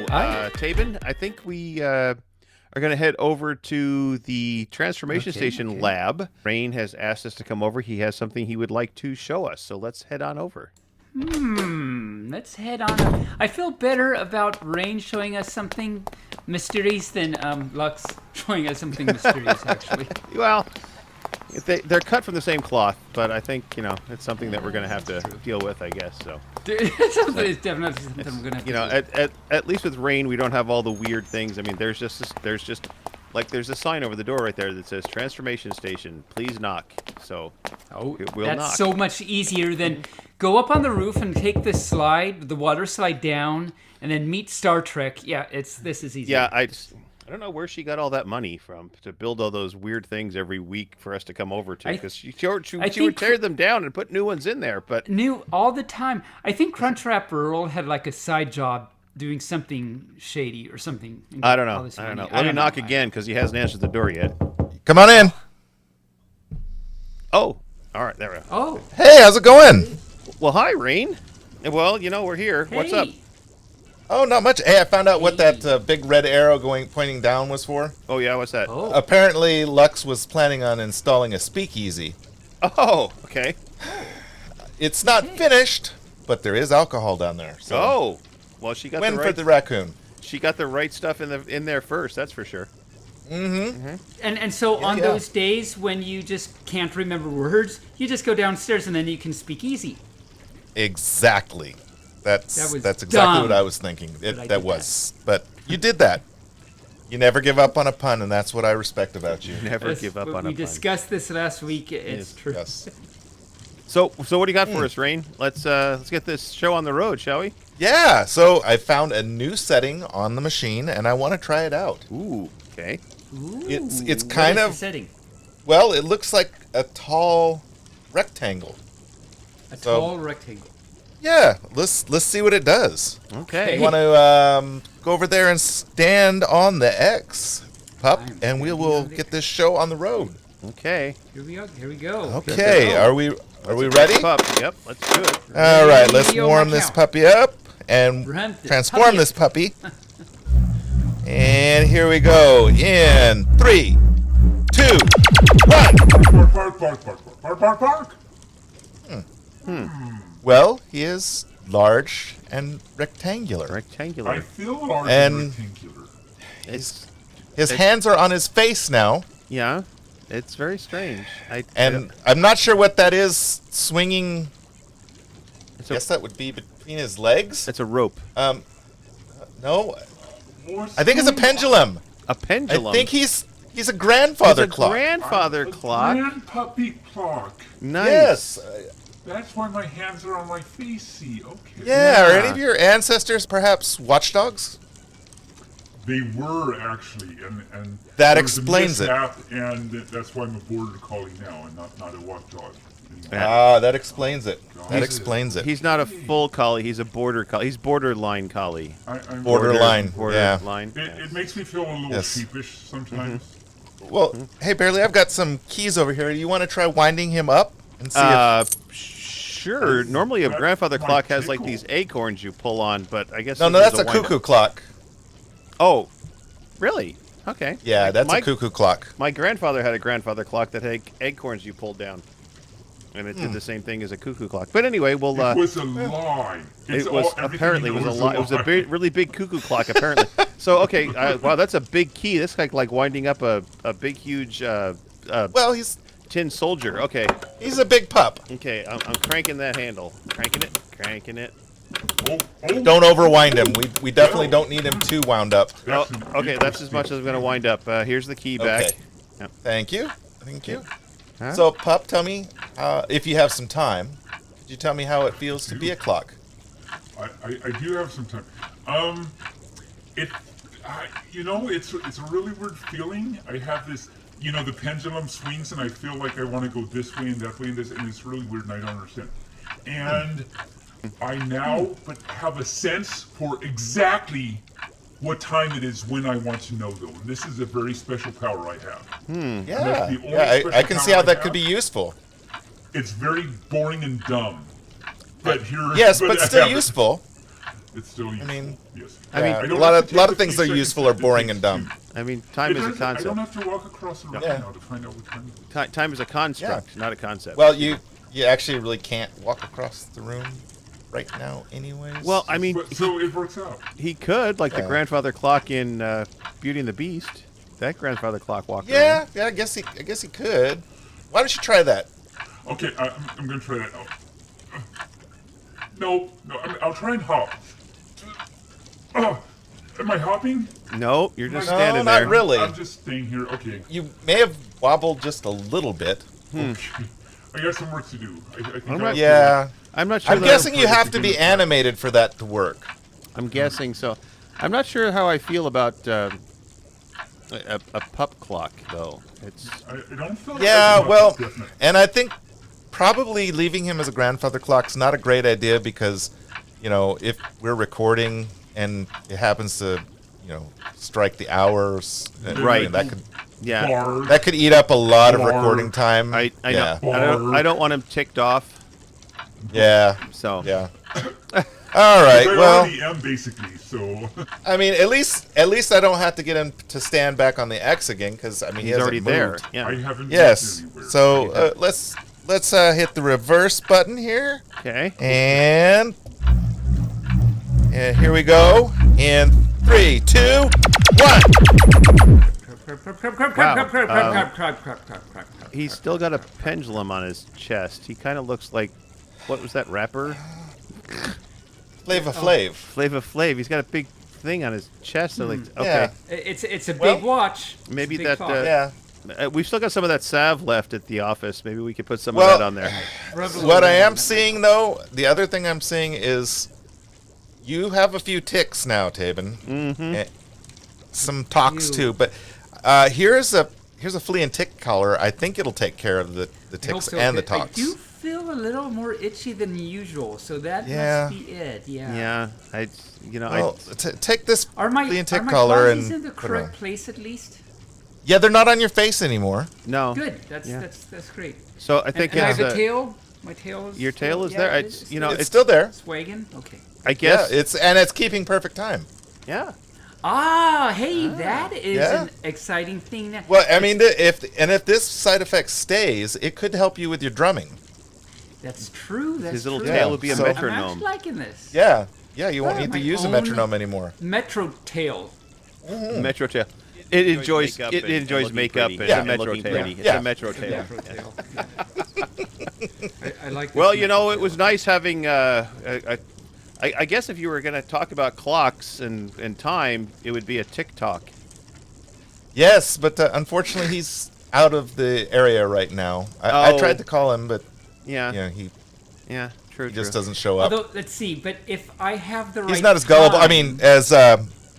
Hi. Taebyn, I think we are going to head over to the Transformation Station okay. lab. Rain has asked us to come over. He has something he would like to show us. So let's head on over. Let's head on. I feel better about Rain showing us something mysterious than Lux showing us something mysterious, actually. Well, they're cut from the same cloth, but I think, it's something that we're going to have to deal with, I guess. So, It's definitely something I'm going to have to do. at least with Rain, we don't have all the weird things. I mean, there's just there's a sign over the door right there that says Transformation Station, please knock. So, we'll That's knock. so much easier than go up on the roof and take the water slide down, and then meet Star Trek. Yeah, this is easy. Yeah, I don't know where she got all that money from to build all those weird things every week for us to come over to, because she would tear them down and put new ones in there. But New all the time. I think Crunchwrap Earl had like a side job doing something shady or something. and I got don't all know. this I don't money. know. Let me knock again, because he hasn't answered the door yet. Come on in. Oh, all right, there we go. Oh, Hey, how's it going? Well, hi, Rain. Well, we're here. What's up? hey. Oh, not much. Hey, I found out what that big red arrow pointing down was for. Oh, yeah, what's that? Oh. Apparently, Lux was planning on installing a speakeasy. Oh, okay. It's not finished, but there is alcohol down there. So Oh, well, she got win for the raccoon. she got the right stuff in there first. That's for sure. And so on yeah. those days when you just can't remember words, you just go downstairs and then you can speak easy. Exactly. That's was exactly dumb, what I was thinking. I That did was. But you did that. You never give up on a pun, and that's what I respect about you. Never give up on a We pun. discussed this last week. It's true. Yes. So what do you got for us, Rain? Let's get this show on the road, shall we? Yeah. So I found a new setting on the machine, and I want to try it out. Ooh, okay. It's What kind is of the setting? well, it looks like a tall rectangle. A So- tall rectangle. Yeah, let's see what it does. Okay. You want to go over there and stand on the X, pup, I'm and we standing will on the get this show on the road. Okay. Here we go. Okay, go. are we ready? Pup. Yep. Let's do it. All right, let's Ready on warm my this count. puppy up and Ramp this transform puppy this up. puppy. And here we go. In 3, 2, 1. Bark, bark, bark, bark, bark, bark, bark. Well, he is large and rectangular. Rectangular. I feel large And- and rectangular. His hands are on his face now, Yeah. It's very strange. and I'm not sure what that is swinging. it's I guess that would be between his legs. it's a rope. No, More I think it's a spoons. pendulum. A pendulum. I think he's a grandfather it's a clock. grandfather A clock. grandpuppy clock. Nice. Yes. That's why my hands are on my face. See, okay. Yeah. Are any Yeah. of your ancestors perhaps watchdogs? They were actually, and That there was a explains it. mishap, and that's why I'm a border collie now, and not a watchdog. Ah, that explains it. That explains it. He's not a full collie. He's a border collie. He's borderline collie. I'm Borderline. Yeah. Borderline. It makes me feel a little Yes. sheepish sometimes. Well, hey, Bearly, I've got some keys over here. You want to try winding him up and see if... Sure. Normally, a That grandfather might clock has like tickle. these acorns you pull on, but I guess No, this is that's a wind-up. cuckoo clock. Oh, really? Okay. Yeah, that's my, a cuckoo clock. My grandfather had a grandfather clock that had acorns you pulled down, and it did the same thing as a cuckoo clock. But anyway, we'll. It was a lie. It was apparently it was a lot. It was a really big cuckoo clock apparently. So okay, wow, that's a big key. That's like winding up a big huge Well, he's tin soldier. Okay, a big pup. okay, I'm cranking that handle, cranking it. Oh, Don't overwind him. We definitely don't need him too wound up. Oh, okay, that's as much as I'm gonna wind up. Here's the key back. Okay. Yep. Thank you. Thank you. Huh? So, pup, tell me, if you have some time, could you tell me how it feels to be a clock? I do have some time. It's a really weird feeling. I have this, the pendulum swings, and I feel like I want to go this way and that way and this, and it's really weird, and I don't understand. And I now have a sense for exactly what time it is when I want to know, though. And this is a very special power I have. Yeah, that's the only I special can see power how I that have. could be useful. It's very boring and dumb. But here, Yes, but I still have it. useful. It's still useful. mean, yes. I mean, Yeah, I a don't lot have of to lot take of the things that are 3 useful are seconds that it boring takes and dumb. I mean, time is a I don't concept. have to walk across the room Yeah. now to find out what time it is. Time is a construct, not a concept. Well, you actually really can't walk across the room right now, anyways. Well, I mean, But, so it works out. he could, like the Yeah. grandfather clock in Beauty and the Beast. That grandfather clock walked yeah, I guess he could. Why don't you try that? Okay, I'm gonna try that out. No, I'll try and hop. Am I hopping? around. No, you're just No, standing not there. really. I'm just staying here. Okay. You may have wobbled just a little bit. Okay. I got some work to do. I think I'm I not- Yeah. I'm not sure. I'm that guessing I'm you perfect have to to do be this. animated for that to work. I'm guessing so. I'm not sure how I feel about a pup clock, though. It's I don't feel. Yeah, like well, definitely. and I think probably leaving him as a grandfather clock's not a great idea because, if we're recording and it happens to, strike the hours, Right. that could yeah. Bars. that could eat up a lot of Or- recording time. I yeah. know. I don't want him ticked off. Yeah. So Yeah. All right. I Well, already am basically. So I mean, at least I don't have to get him to stand back on the X again because he he's hasn't already there. moved. Yeah. I haven't. Yes. moved anywhere. So let's hit the reverse button here, Okay. and here we go. In 3, 2, 1. He's still got a pendulum on his chest. He kind of looks like, what was that rapper? Flava Flav. Flava Flav. He's got a big thing on his chest. So like, okay, Yeah. It's a Well, big watch. It's a maybe big that, clock. Yeah. we've still got some of that salve left at the office. Maybe we could put some Well, of that on there. What I am seeing, though, the other thing I'm seeing is you have a few ticks now, Taebyn. Mm-hmm. Some talks You. too, but here's a flea and tick collar. I think it'll take care of the I hope ticks so. and the I talks. do feel a little more itchy than usual, so that Yeah. must be it. Yeah. Yeah, Well, take this Are my flea and tick are my collar clauses and in the put it on. correct place at least? Yeah, they're not on your face anymore. no. Good. That's Yeah. that's great. So I think and I it's have a tail. My tail is. your tail is yeah, there. it It's is. It's still there. It's wagging. Okay. I guess. Yeah, it's keeping perfect time. Yeah. Ah, hey, that is Yeah. an exciting thing. Now. Well, I mean, if this side effect stays, it could help you with your drumming. That's true. That's His little true. tail would be a So- I'm metronome. actually liking this. Yeah, you won't Yeah, need to my use a own- metronome anymore. Metro tail. Metro tail. It enjoys makeup it and enjoys looking makeup pretty. and Yeah. a metro looking tail. pretty. It's Yeah. a metro tail. Metro tail. I like. Well, this you know, metro it was tail. nice having I guess if you were going to talk about clocks and time, it would be a TikTok. Yes, but unfortunately, he's out of the area right now. I Oh. tried to call him, but Yeah. he True. just doesn't show up. Although, let's see. But if I have the right. He's not as gullible. I time- mean, as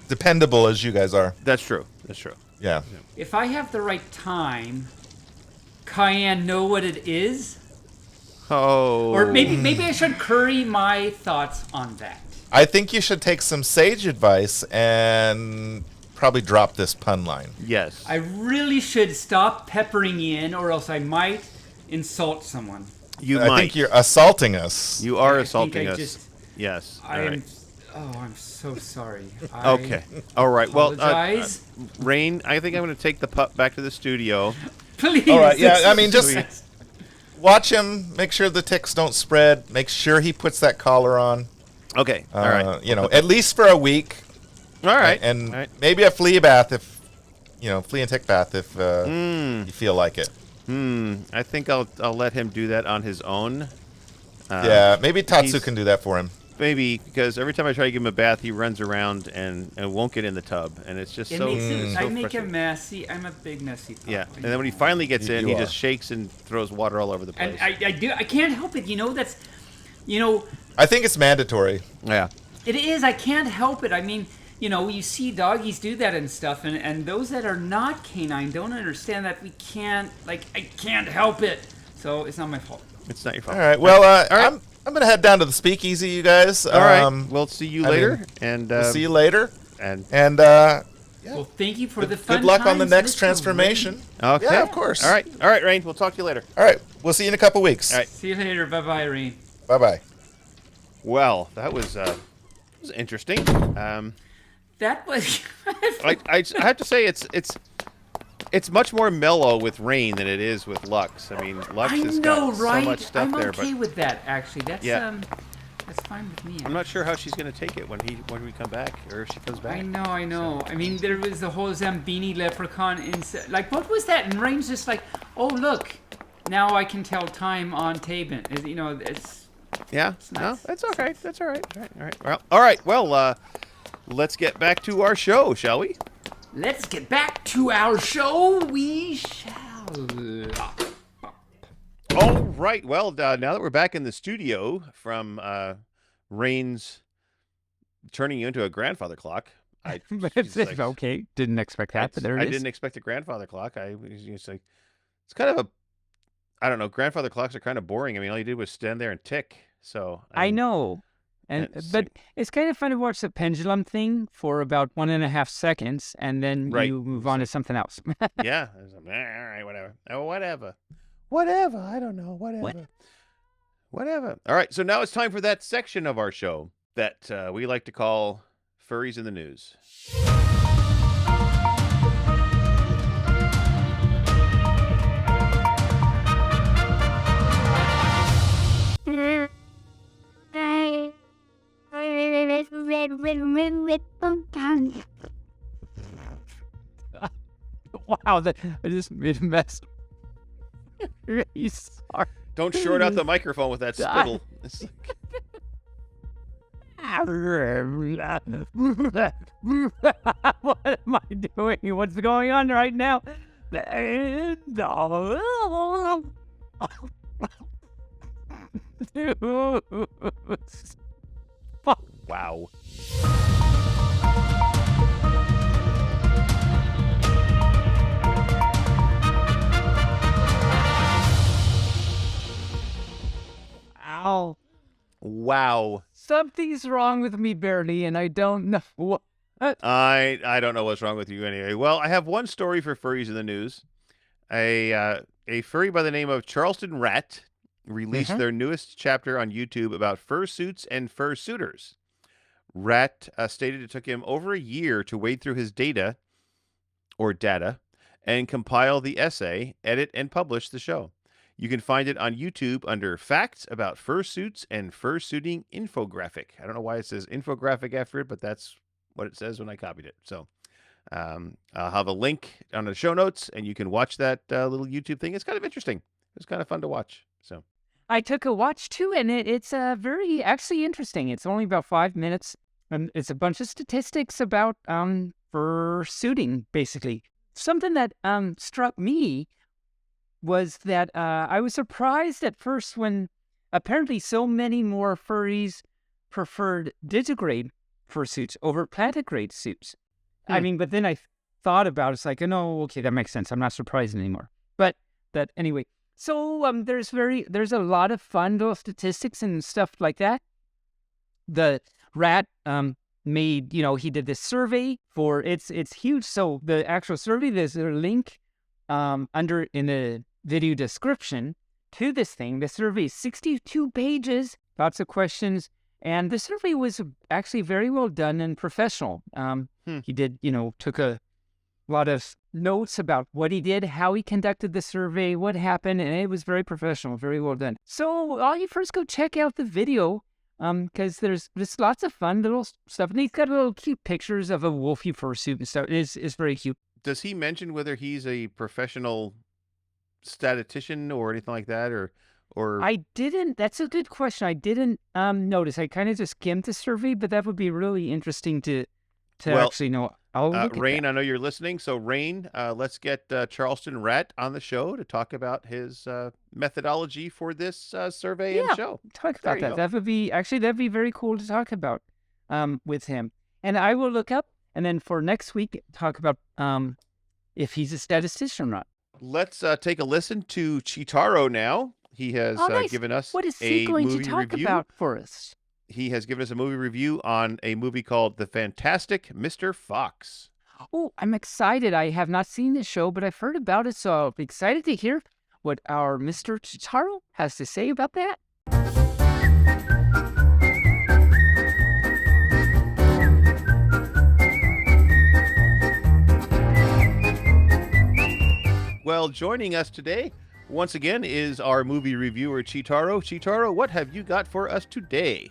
dependable as you guys are. That's true. That's true. Yeah. If I have the right time, Cayenne know what it is? Oh. Or maybe I should curry my thoughts on that. I think you should take some sage advice and probably drop this pun line. Yes. I really should stop peppering in, or else I might insult someone. You I might. think you're assaulting us. You are I assaulting think I us. just- Yes. I All am. right. Oh, I'm so sorry. Okay. All right. Well, Apologize. Rain, I think I'm going to take the pup back to the studio. Please. All right, yeah, this I is mean, just- sweet. Watch him. Make sure the ticks don't spread. Make sure he puts that collar on. Okay. All right. You know, at least for a week. All right. And All right. maybe a flea bath if, flea and tick bath if you feel like it. I think I'll let him do that on his own. Yeah, maybe Tatsu he's- can do that for him. Maybe because every time I try to give him a bath, he runs around and won't get in the tub, and it's just It so. makes it, so I make frustrating. him messy. I'm a big messy pup. Yeah, and then when he finally gets in, You he are. just shakes and throws water all over the place. And I can't help it. That's, I think it's mandatory. Yeah. it is. I can't help it. I mean, you see doggies do that and stuff, and those that are not canine don't understand that we can't. Like, I can't help it. So it's not my fault. It's not your fault. All right. Well, right. I'm gonna head down to the speakeasy, you guys. All right. We'll see you I later, mean, and we'll see you later. And Well, thank you for the fun good luck on the times, next Mr. transformation. okay. Yeah, of course. All right, Rain. We'll talk to you later. All right. We'll see you in a couple weeks. All right. See you later. Bye bye, Rain. Bye bye. Well, that was interesting. That was. I have to say it's much more mellow with Rain than it is with Lux. I mean, Lux I has know, got right? so much stuff I'm there, okay but with that, actually. That's Yeah. that's fine with me. I'm not sure how she's going to take it when we come back or if she comes back. I know. I mean, there was the whole Zambini leprechaun inside. Like, what was that? And Rain's just like, oh, look. Now I can tell time on Taebyn. It's... Yeah. No, nice. that's okay. That's all right. All right. Well, let's get back to our show, shall we? Let's get back to our show. We shall. All right. Well, now that we're back in the studio from Rain's turning you into a grandfather clock, she's like- Okay, didn't expect that, but there I it is. didn't expect a grandfather clock. It's like it's kind of a, I don't know. Grandfather clocks are kind of boring. I mean, all you did was stand there and tick. So I mean, know. And it's but like- it's kind of fun to watch the pendulum thing for about 1.5 seconds, and then Right. you move on to something else. Yeah. I was like, all right, whatever. Oh, whatever. I don't know. Whatever. All right. So now it's time for that section of our show that we like to call Furries in the News. Wow, I just made a mess. Really sorry. Don't short out the microphone with that spittle. It's like- What am I doing? What's going on right now? wow. Ow. Wow. Something's wrong with me, Bearly, and I don't know what. I don't know what's wrong with you anyway. Well, I have one story for furries in the news. A furry by the name of Charleston Rat released their newest chapter on YouTube about fursuits and fursuiters. Rat stated it took him over a year to wade through his data and compile the essay, edit, and publish the show. You can find it on YouTube under Facts About Fursuits and Fursuiting Infographic. I don't know why it says infographic after it, but that's what it says when I copied it. So I'll have a link on the show notes, and you can watch that little YouTube thing. It's kind of interesting. It's kind of fun to watch. So I took a watch too, and it's very actually interesting. It's only about 5 minutes, and it's a bunch of statistics about fursuiting, basically. Something that struck me was that I was surprised at first when apparently so many more furries preferred digigrade fursuits over plantigrade suits. I mean, but then I thought about it, it's like, no, okay, that makes sense. I'm not surprised anymore. But that anyway. So there's a lot of fun little statistics and stuff like that. The rat made, he did this survey for it's huge. So the actual survey, there's a link under in the video description to this thing. The survey is 62 pages, lots of questions, and the survey was actually very well done and professional. He did, took a lot of notes about what he did, how he conducted the survey, what happened, and it was very professional, very well done. So all you first go check out the video, because there's lots of fun little stuff, and he's got little cute pictures of a wolfy fursuit and stuff. It's very cute. Does he mention whether he's a professional statistician or anything like that, or? I didn't. That's a good question. I didn't notice. I kind of just skimmed the survey, but that would be really interesting to actually know. I'll look at Rayne, that. I know you're listening. So, Rayne, let's get Charleston Rat on the show to talk about his methodology for this survey and show. Talk There about you that. go. That'd be very cool to talk about with him. And I will look up, and then for next week, talk about if he's a statistician or not. Let's take a listen to Cheetaro now. He has Nice. given us What is he a going movie to talk review. about for us? He has given us a movie review on a movie called The Fantastic Mr. Fox. Oh, I'm excited. I have not seen this show, but I've heard about it, so I'll be excited to hear what our Mr. Cheetaro has to say about that. Well, joining us today, once again, is our movie reviewer, Cheetaro. Cheetaro, what have you got for us today?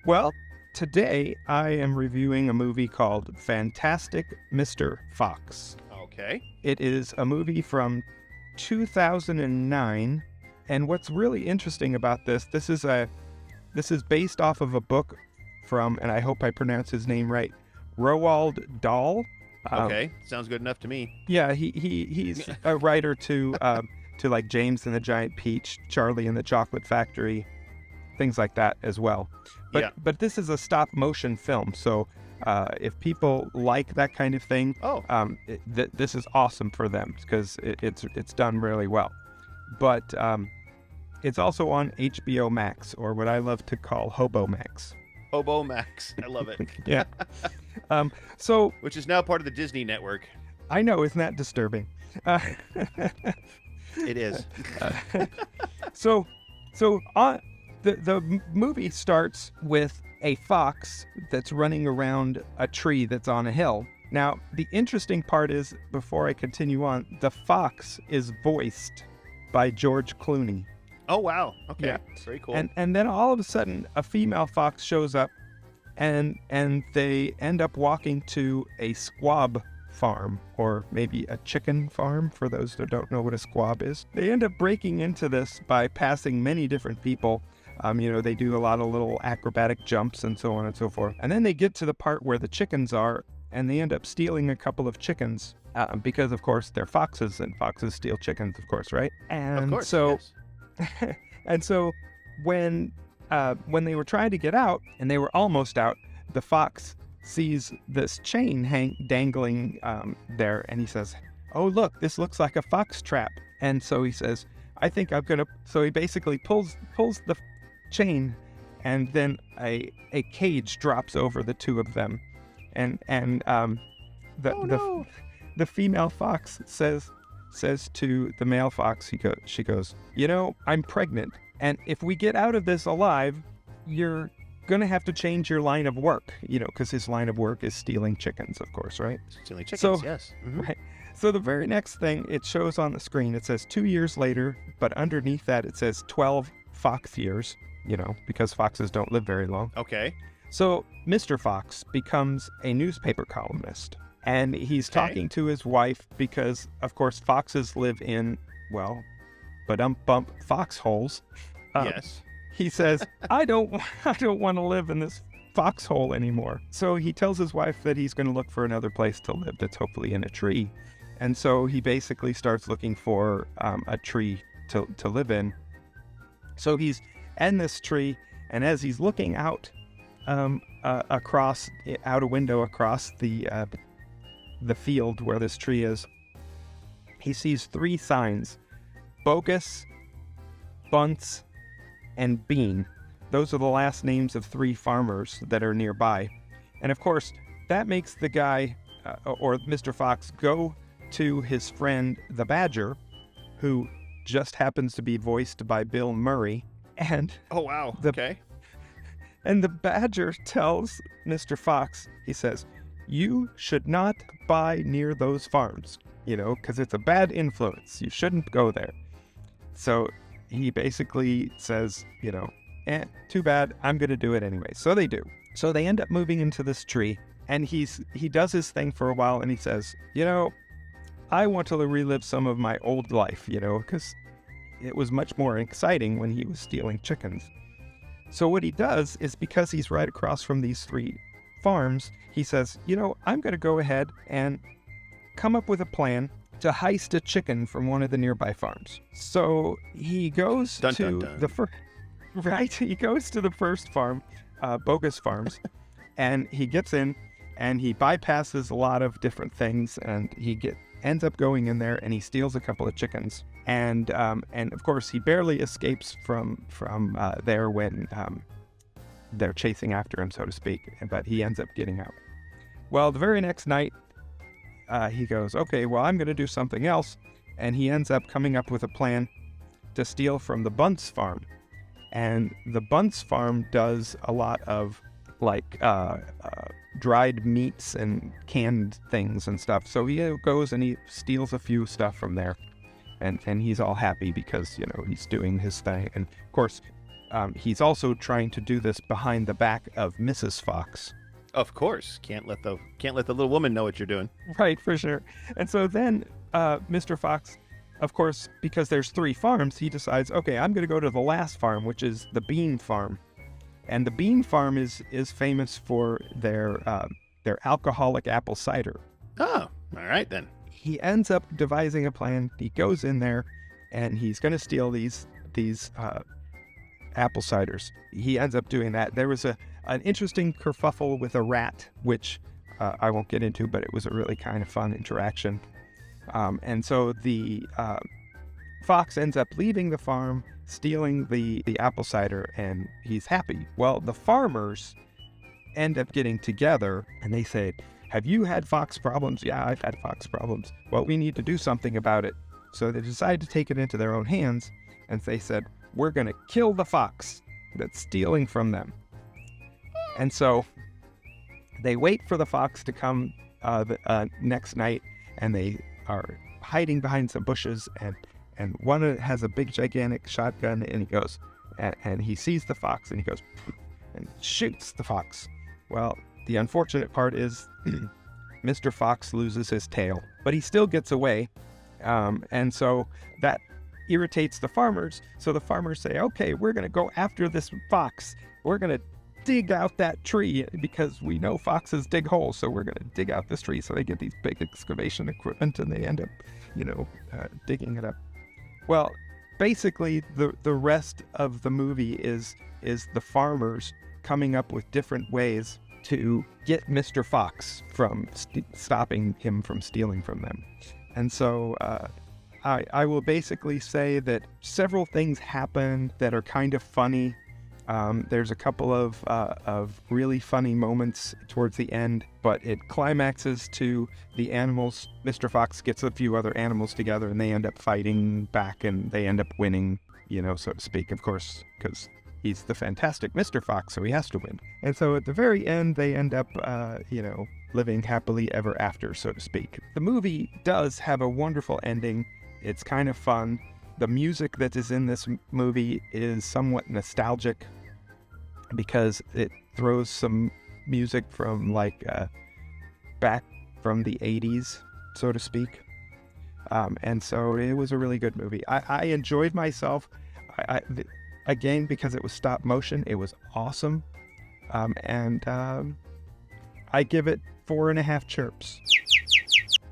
Well, today I am reviewing a movie called Fantastic Mr. Fox. Okay. It is a movie from 2009, and what's really interesting about this is based off of a book from, and I hope I pronounce his name right, Roald Dahl. Okay, sounds good enough to me. Yeah, he's a writer to like James and the Giant Peach, Charlie and the Chocolate Factory, things like that as well. But this is a stop motion film, so if people like that kind of thing, this is awesome for them because it's done really well. But it's also on HBO Max, or what I love to call Hobo Max. Hobo Max, I love it. Yeah. Which is now part of the Disney network. I know, isn't that disturbing? It is. So the movie starts with a fox that's running around a tree that's on a hill. Now, the interesting part is, before I continue on, the fox is voiced by George Clooney. Oh, wow. Okay. Yeah. Very cool. And then all of a sudden, a female fox shows up, and they end up walking to a squab farm, or maybe a chicken farm, for those that don't know what a squab is. They end up breaking into this by passing many different people. They do a lot of little acrobatic jumps and so on and so forth. And then they get to the part where the chickens are, and they end up stealing a couple of chickens because, of course, they're foxes, and foxes steal chickens, of course, right? And of course, so, yes. and so when they were trying to get out, and they were almost out, the fox sees this chain dangling there, and he says, "Oh, look, this looks like a fox trap." And so he says, "I think I'm gonna." So he basically pulls the chain, and then a cage drops over the two of them, and the female fox says to the male fox, she goes, "I'm pregnant, and if we get out of this alive, you're gonna have to change your line of work," because his line of work is stealing chickens, of course, right? Stealing chickens, So- yes. Mhm. Right. So the very next thing it shows on the screen, it says 2 years later, but underneath that it says 12 fox years, because foxes don't live very long. Okay. So Mr. Fox becomes a newspaper columnist, and he's Okay. talking to his wife because, of course, foxes live in, well, bump foxholes. Yes. He says, I don't want to live in this foxhole anymore. So he tells his wife that he's going to look for another place to live that's hopefully in a tree. And so he basically starts looking for a tree to live in. So he's in this tree, and as he's looking out, out a window across the field where this tree is. He sees 3 signs: bogus, bunts, and bean. Those are the last names of 3 farmers that are nearby. And of course, that makes the guy, or Mr. Fox, go to his friend the Badger, who just happens to be voiced by Bill Murray. And Oh, wow. Okay. and the Badger tells Mr. Fox, he says, you should not buy near those farms, because it's a bad influence. You shouldn't go there. So he basically says, too bad, I'm going to do it anyway. So they do. So they end up moving into this tree, and he does his thing for a while, and he says, I want to relive some of my old life, because it was much more exciting when he was stealing chickens. So what he does is, because he's right across from these 3 farms, he says, I'm going to go ahead and come up with a plan to heist a chicken from one of the nearby farms. So he goes the first, right? He goes to the first farm, Bogus Farms, and he gets in and he bypasses a lot of different things, and he ends up going in there and he steals a couple of chickens. And of course he barely escapes from there when they're chasing after him, so to speak, but he ends up getting out. Well, the very next night, he goes, okay, well, I'm going to do something else. And he ends up coming up with a plan to steal from the Bunts farm. And the Bunts farm does a lot of dried meats and canned things and stuff. So he goes and he steals a few stuff from there. And he's all happy because, he's doing his thing. And of course, he's also trying to do this behind the back of Mrs. Fox. Of course. Can't let the little woman know what you're doing. Right, for sure. And so then Mr. Fox, of course, because there's 3 farms, he decides, okay, I'm going to go to the last farm, which is the Bean Farm. And the Bean Farm is famous for their alcoholic apple cider. Oh, all right then. He ends up devising a plan. He goes in there and he's going to steal these apple ciders. He ends up doing that. There was an interesting kerfuffle with a rat, which I won't get into, but it was a really kind of fun interaction. And so the fox ends up leaving the farm, stealing the apple cider, and he's happy. Well, the farmers end up getting together, and they say, have you had fox problems? Yeah, I've had fox problems. Well, we need to do something about it. So they decide to take it into their own hands, and they said, we're going to kill the fox that's stealing from them. And so they wait for the fox to come the next night, and they are hiding behind some bushes, and one has a big gigantic shotgun, and he goes, and he sees the fox, and he goes, and shoots the fox. Well, the unfortunate part is Mr. Fox loses his tail, but he still gets away, and so that irritates the farmers. So the farmers say, okay, we're going to go after this fox. We're going to dig out that tree because we know foxes dig holes, so we're going to dig out this tree. So they get these big excavation equipment and they end up, digging it up. Well, basically the rest of the movie is the farmers coming up with different ways to get Mr. Fox from stopping him from stealing from them. And so I will basically say that several things happen that are kind of funny. There's a couple of really funny moments towards the end, but it climaxes to the animals. Mr. Fox gets a few other animals together and they end up fighting back and they end up winning, so to speak, of course, because he's the fantastic Mr. Fox, so he has to win. And so at the very end, they end up, living happily ever after, so to speak. The movie does have a wonderful ending. It's kind of fun. The music that is in this movie is somewhat nostalgic because it throws some music from back from the 80s, so to speak. And so it was a really good movie. I enjoyed myself. Again, because it was stop motion, it was awesome. And I give it 4.5 chirps.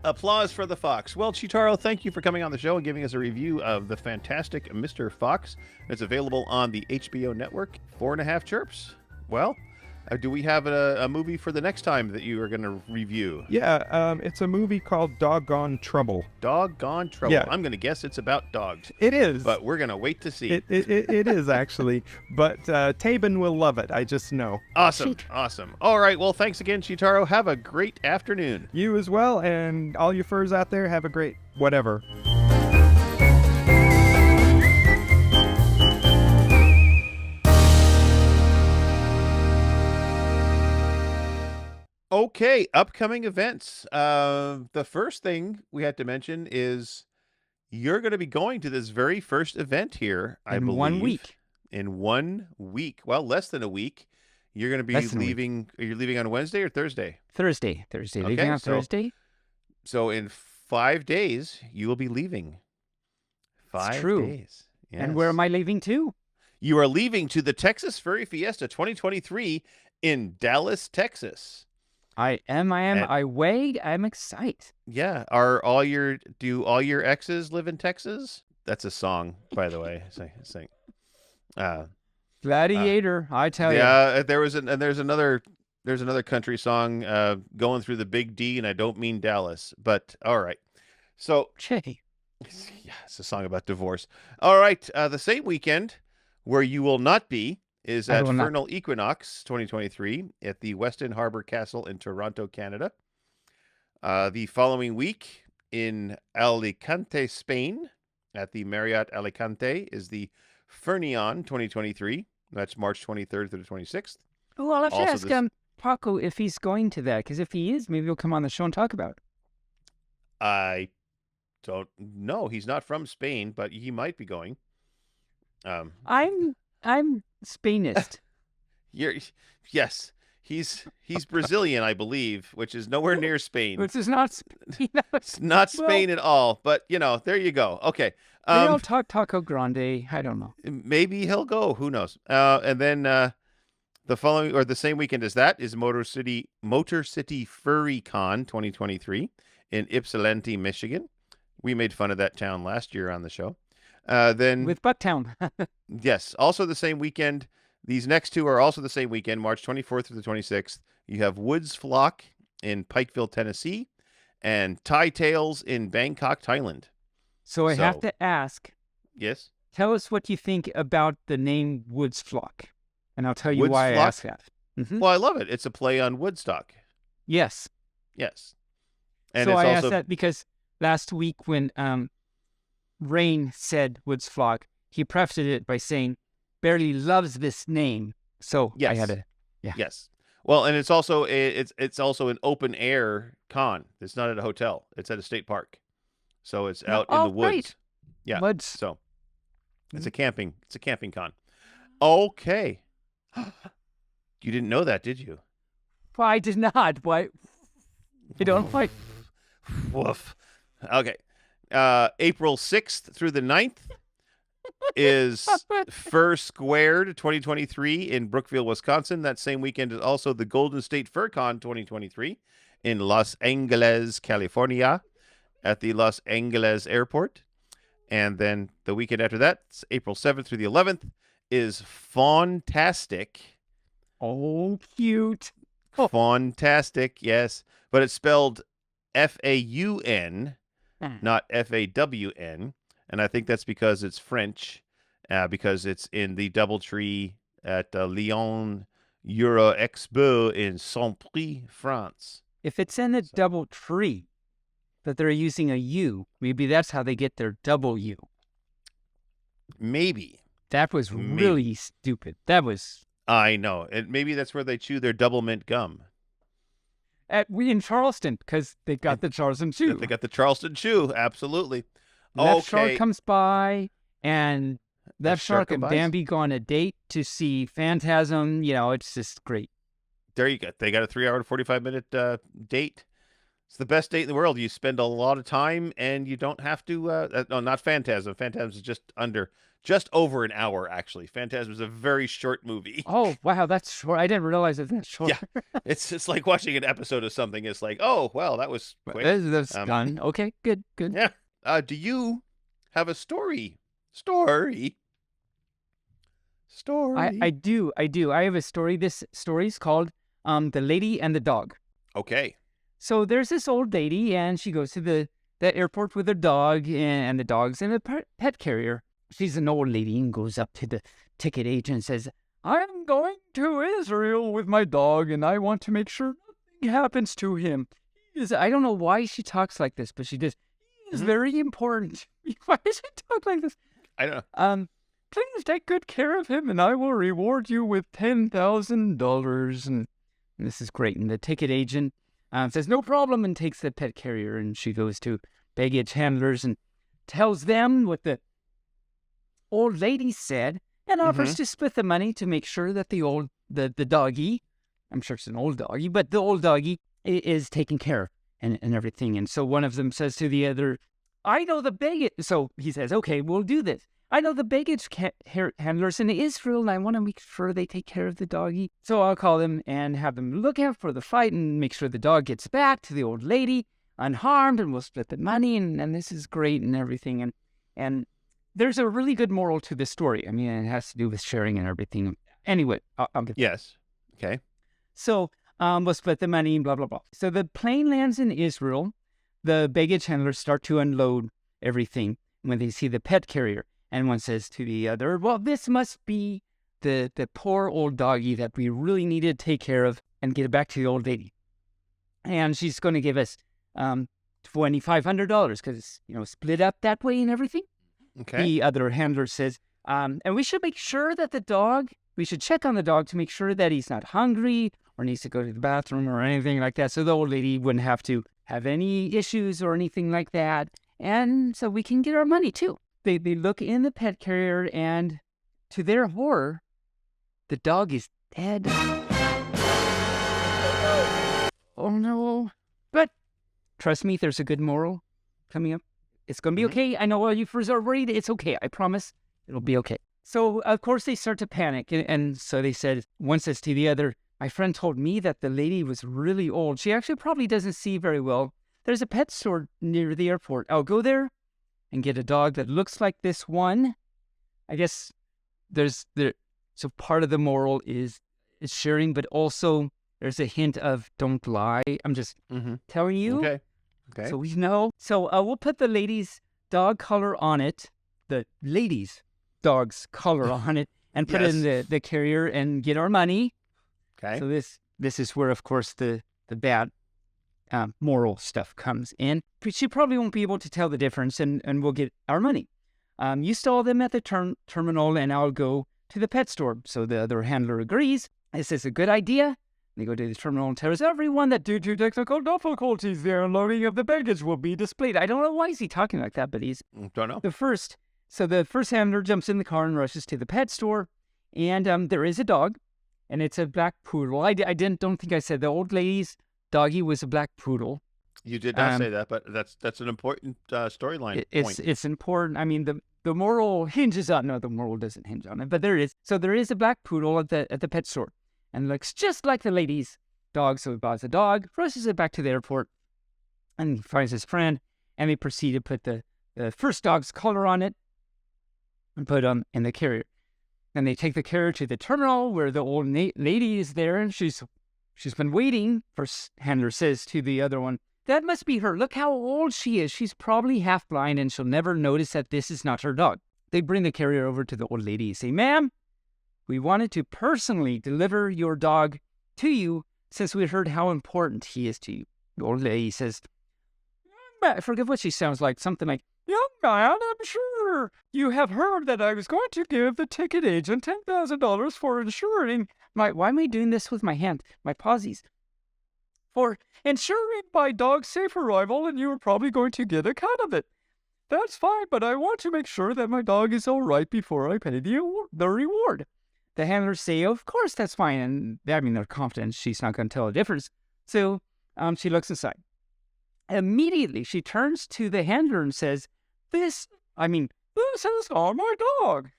Applause for the fox. Well, Cheetaro, thank you for coming on the show and giving us a review of the fantastic Mr. Fox. It's available on the HBO network. 4.5 chirps. Well, Do we have a movie for the next time that you are going to review? Yeah, it's a movie called Doggone Trouble. Doggone Trouble. Yeah. I'm going to guess it's about dogs. It is. But we're going to wait to see. It is, actually. But Taebyn will love it. I just know. Awesome. Awesome. All right. Well, thanks again, Cheetaro. Have a great afternoon. You as well, and all you furs out there, have a great whatever. Okay, upcoming events. The first thing we had to mention is you're going to be going to this very first event here, I believe. In 1 week. In 1 week. Well, less than a week. You're going to be leaving. Are you leaving on Wednesday or Thursday? Thursday. Okay, Leaving on Thursday. So in 5 days, you will be leaving. It's 5 true. days. And where am I leaving to? You are leaving to the Texas Furry Fiesta 2023 in Dallas, Texas. I am. I'm excited. Yeah. Do all your exes live in Texas? That's a song, by the way. Sing. Gladiator, I tell you. Yeah, there's another country song, going through the big D, and I don't mean Dallas, but all right. So Che. yeah, it's a song about divorce. All right. The same weekend where you will not be is at Vernal Equinox 2023 at the Weston Harbor Castle in Toronto, Canada. The following week in Alicante, Spain, at the Marriott Alicante, is the Furneon 2023. That's March 23rd through the 26th. Oh, I'll have to ask Paco if he's going to that, because if he is, maybe he'll come on the show and talk about it. I don't know. He's not from Spain, but he might be going. I'm Spainist. Yes. He's Brazilian, I believe, which is nowhere near Spain. Which is not Spain. It's not Spain at all, but there you go. Okay. They'll talk Taco Grande. I don't know. Maybe he'll go. Who knows? And then the following or the same weekend as that is Motor City Furry Con 2023 in Ypsilanti, Michigan. We made fun of that town last year on the show. Then with Bucktown. Yes, also the same weekend. These next two are also the same weekend, March 24th through the 26th. You have Woods Flock in Pikeville, Tennessee, and Tie Tales in Bangkok, Thailand. So I have to ask. Yes? Tell us what you think about the name Woods Flock, and I'll tell you Woods why Flock? I asked that. Mm-hmm. Well, I love it. It's a play on Woodstock. Yes. Yes. And so it's I also... asked that because last week when Rayne said Woods Flock, he prefaced it by saying, Bearly loves this name. So yes. I had to, yeah. Yes. Well, and it's also an open air con. It's not at a hotel. It's at a state park. So it's out in the woods. Right. Yeah. Woods. So it's a camping con. Okay. You didn't know that, did you? Well, I did not. Why? You don't like. Woof. Okay. April 6th through the 9th is Fur Squared 2023 in Brookville, Wisconsin. That same weekend is also the Golden State FurCon 2023 in Los Angeles, California at the Los Angeles Airport. And then the weekend after that, April 7th through the 11th, is Fawntastic. Oh, cute. Fawntastic, yes. But it's spelled Faun, not Fawn. And I think that's because it's French, because it's in the Doubletree at Lyon Euro Expo in Saint-Prix, France. If it's in the Doubletree that they're using a U, maybe that's how they get their W. Maybe. That was really stupid. That was... I know. And maybe that's where they chew their double mint gum. We in Charleston, because they got the Charleston Chew. They got the Charleston Chew, absolutely. Left Shark comes by, and Left Shark and buys? Bambi go on a date to see Phantasm. It's just great. There you go. They got a 3-hour and 45-minute date. It's the best date in the world. You spend a lot of time, and you don't have to. No, not Phantasm. Phantasm is just over an hour, actually. Phantasm is a very short movie. Oh, wow, that's short. I didn't realize it was that short. Yeah, it's like watching an episode of something. It's like, oh, well, that was quick. That's done. Okay, good. Yeah. Do you have a story Story. I do. I have a story. This story's called The Lady and the Dog. Okay. So there's this old lady, and she goes to the airport with her dog, and the dog's in a pet carrier. She's an old lady and goes up to the ticket agent and says, I'm going to Israel with my dog, and I want to make sure nothing happens to him. I don't know why she talks like this, but she does. He is very important. Why does she talk like this? I don't know. Please take good care of him, and I will reward you with $10,000. And this is great. And the ticket agent says, no problem, and takes the pet carrier. And she goes to baggage handlers and tells them what the old lady said and offers to split the money to make sure that the doggy, I'm sure it's an old doggy, but the old doggy is taken care of and everything. And so one of them says to the other, I know the baggage. So he says, okay, we'll do this. I know the baggage handlers in Israel, and I want to make sure they take care of the doggy. So I'll call them and have them look out for the fight and make sure the dog gets back to the old lady unharmed, and we'll split the money, and this is great and everything. And there's a really good moral to this story. I mean, it has to do with sharing and everything. Anyway, I'll get Yes. Okay. So we'll split the money, blah, blah, blah. So the plane lands in Israel. The baggage handlers start to unload everything when they see the pet carrier. And one says to the other, well, this must be the poor old doggy that we really need to take care of and get it back to the old lady. And she's going to give us $2,500 because, split up that way and everything. Okay. The other handler says, and we should make sure that we should check on the dog to make sure that he's not hungry or needs to go to the bathroom or anything like that. So the old lady wouldn't have to have any issues or anything like that. And so we can get our money too. They look in the pet carrier, and to their horror, the dog is dead. Oh no. But trust me, there's a good moral coming up. It's going to be okay. I know all you furs are worried. It's okay. I promise it'll be okay. So, of course, they start to panic. And so they said, one says to the other, my friend told me that the lady was really old. She actually probably doesn't see very well. There's a pet store near the airport. I'll go there and get a dog that looks like this one. I guess so part of the moral is sharing, but also there's a hint of don't lie. I'm just telling you. Okay. So we know. So we'll put the lady's dog collar on it, the lady's dog's collar on it, and put it in the carrier and get our money. Okay. So this is where, of course, the bad moral stuff comes in. She probably won't be able to tell the difference, and we'll get our money. You stall them at the terminal, and I'll go to the pet store. So the other handler agrees. This is a good idea. They go to the terminal and tells everyone that due to technical difficulties, the unloading of the baggage will be displayed. I don't know why is he talking like that, but he's Don't know. the first handler jumps in the car and rushes to the pet store, and there is a dog, and it's a black poodle. I don't think I said the old lady's doggy was a black poodle. You did not say that, but that's an important storyline point. It's important. I mean, the moral hinges on. No, the moral doesn't hinge on it, but there is. So there is a black poodle at the pet store, and looks just like the lady's dog. So he buys a dog, rushes it back to the airport, and he finds his friend, and they proceed to put the first dog's collar on it and put it in the carrier. And they take the carrier to the terminal where the old lady is there, and she's been waiting. First handler says to the other one, that must be her. Look how old she is. She's probably half blind, and she'll never notice that this is not her dog. They bring the carrier over to the old lady and say, ma'am, we wanted to personally deliver your dog to you since we heard how important he is to you. The old lady says, I forget what she sounds like. Something like, young man, I'm sure you have heard that I was going to give the ticket agent $10,000 for insuring why am I doing this with my hand? My pauses. For ensuring my dog's safe arrival, and you were probably going to get a cut of it. That's fine, but I want to make sure that my dog is all right before I pay the reward. The handlers say, of course, that's fine. And they're confident she's not going to tell the difference. So she looks inside. Immediately, she turns to the handler and says, this is not my dog.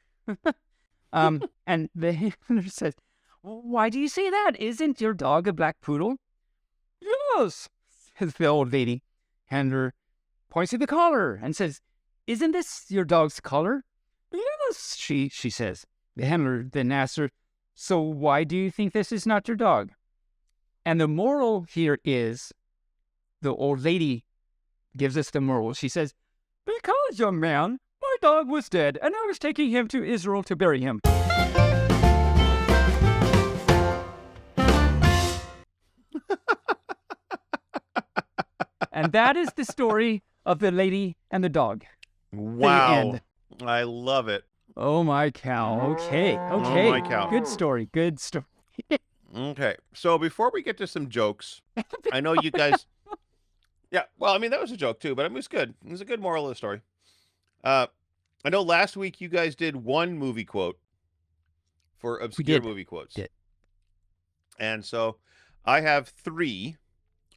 And the handler says, why do you say that? Isn't your dog a black poodle? Yes, says the old lady. Handler points to the collar and says, isn't this your dog's collar? Yes, she says. The handler then asks her, "So why do you think this is not your dog?" And the moral here is, the old lady gives us the moral. She says, "Because, young man, my dog was dead, and I was taking him to Israel to bury him." And that is the story of the lady and the dog. Wow. end. I love it. Oh my cow. Okay. Oh my cow. Good story. Good story. Okay. So before we get to some jokes, I know you guys. Yeah. Well, I mean, that was a joke too, but it was good. It was a good moral of the story. I know last week you guys did one movie quote for obscure did. movie quotes. Did. And so I have 3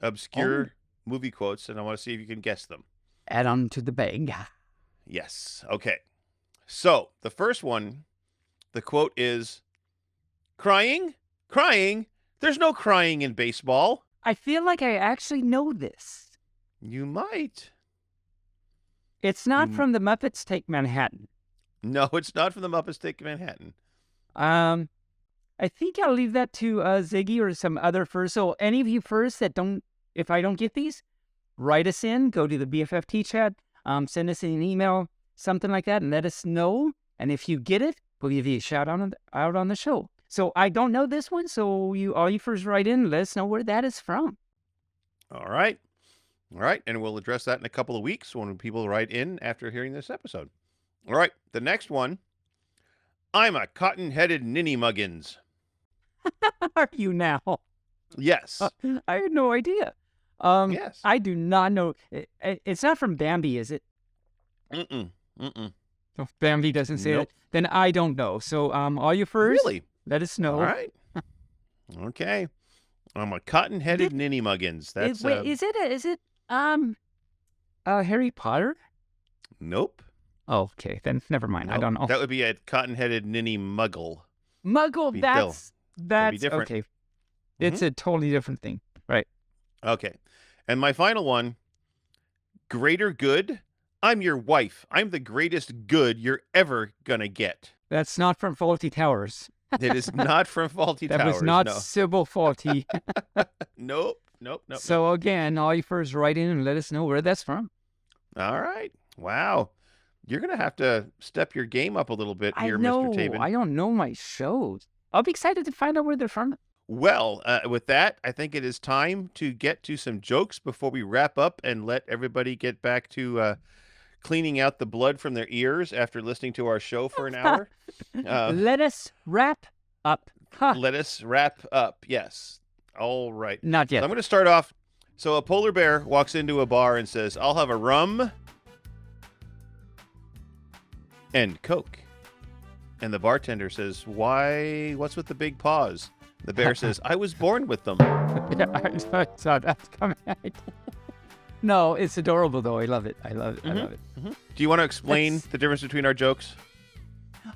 obscure movie quotes, and I want to see if you can guess them. Add on to the bag. Yes. Okay. So the first one, the quote is, "Crying? Crying? There's no crying in baseball." I feel like I actually know this. You might. It's not from the Muppets Take Manhattan. No, it's not from the Muppets Take Manhattan. I think I'll leave that to Ziggy or some other furs. So any of you furs that don't, if I don't get these, write us in, go to the BFFT chat, send us an email, something like that, and let us know. And if you get it, we'll give you a shout out on the show. So I don't know this one, so all you furs write in, let us know where that is from. All right. All right. And we'll address that in a couple of weeks when people write in after hearing this episode. All right. The next one. "I'm a cotton-headed ninny muggins." Are you now? Yes. I had no idea. Yes. I do not know. It's not from Bambi, is it? Mm-mm. Mm-mm. If Bambi doesn't say Nope. it, then I don't know. So all you furs, Really? let us know. All right. Okay. "I'm a cotton-headed ninny muggins." That's Wait, is it Harry Potter? nope. Oh, okay, then never mind. I Nope. don't know. That would be a cotton-headed ninny muggle. Muggle, be that's different. okay. It's a totally different thing, right? Okay. And my final one, "Greater good? I'm your wife. I'm the greatest good you're ever gonna get." That's not from Faulty Towers. It is not from Faulty That Towers. was not No. Sybil Faulty. Nope. Nope. Nope. So again, all you furs write in and let us know where that's from. All right. Wow. You're gonna have to step your game up a little bit I here, know. Mr. Taebyn. I don't know my shows. I'll be excited to find out where they're from. Well, with that, I think it is time to get to some jokes before we wrap up and let everybody get back to cleaning out the blood from their ears after listening to our show for an hour. Let us wrap up. Let us wrap up. Yes. All right. Not So yet. I'm going to start off. So a polar bear walks into a bar and says, "I'll have a rum and Coke." And the bartender says, "Why? What's with the big paws?" The bear says, "I was born with them." Yeah, I saw that coming. No, it's adorable though. I love it. I love it. I love it. Do you want to explain the difference between our jokes?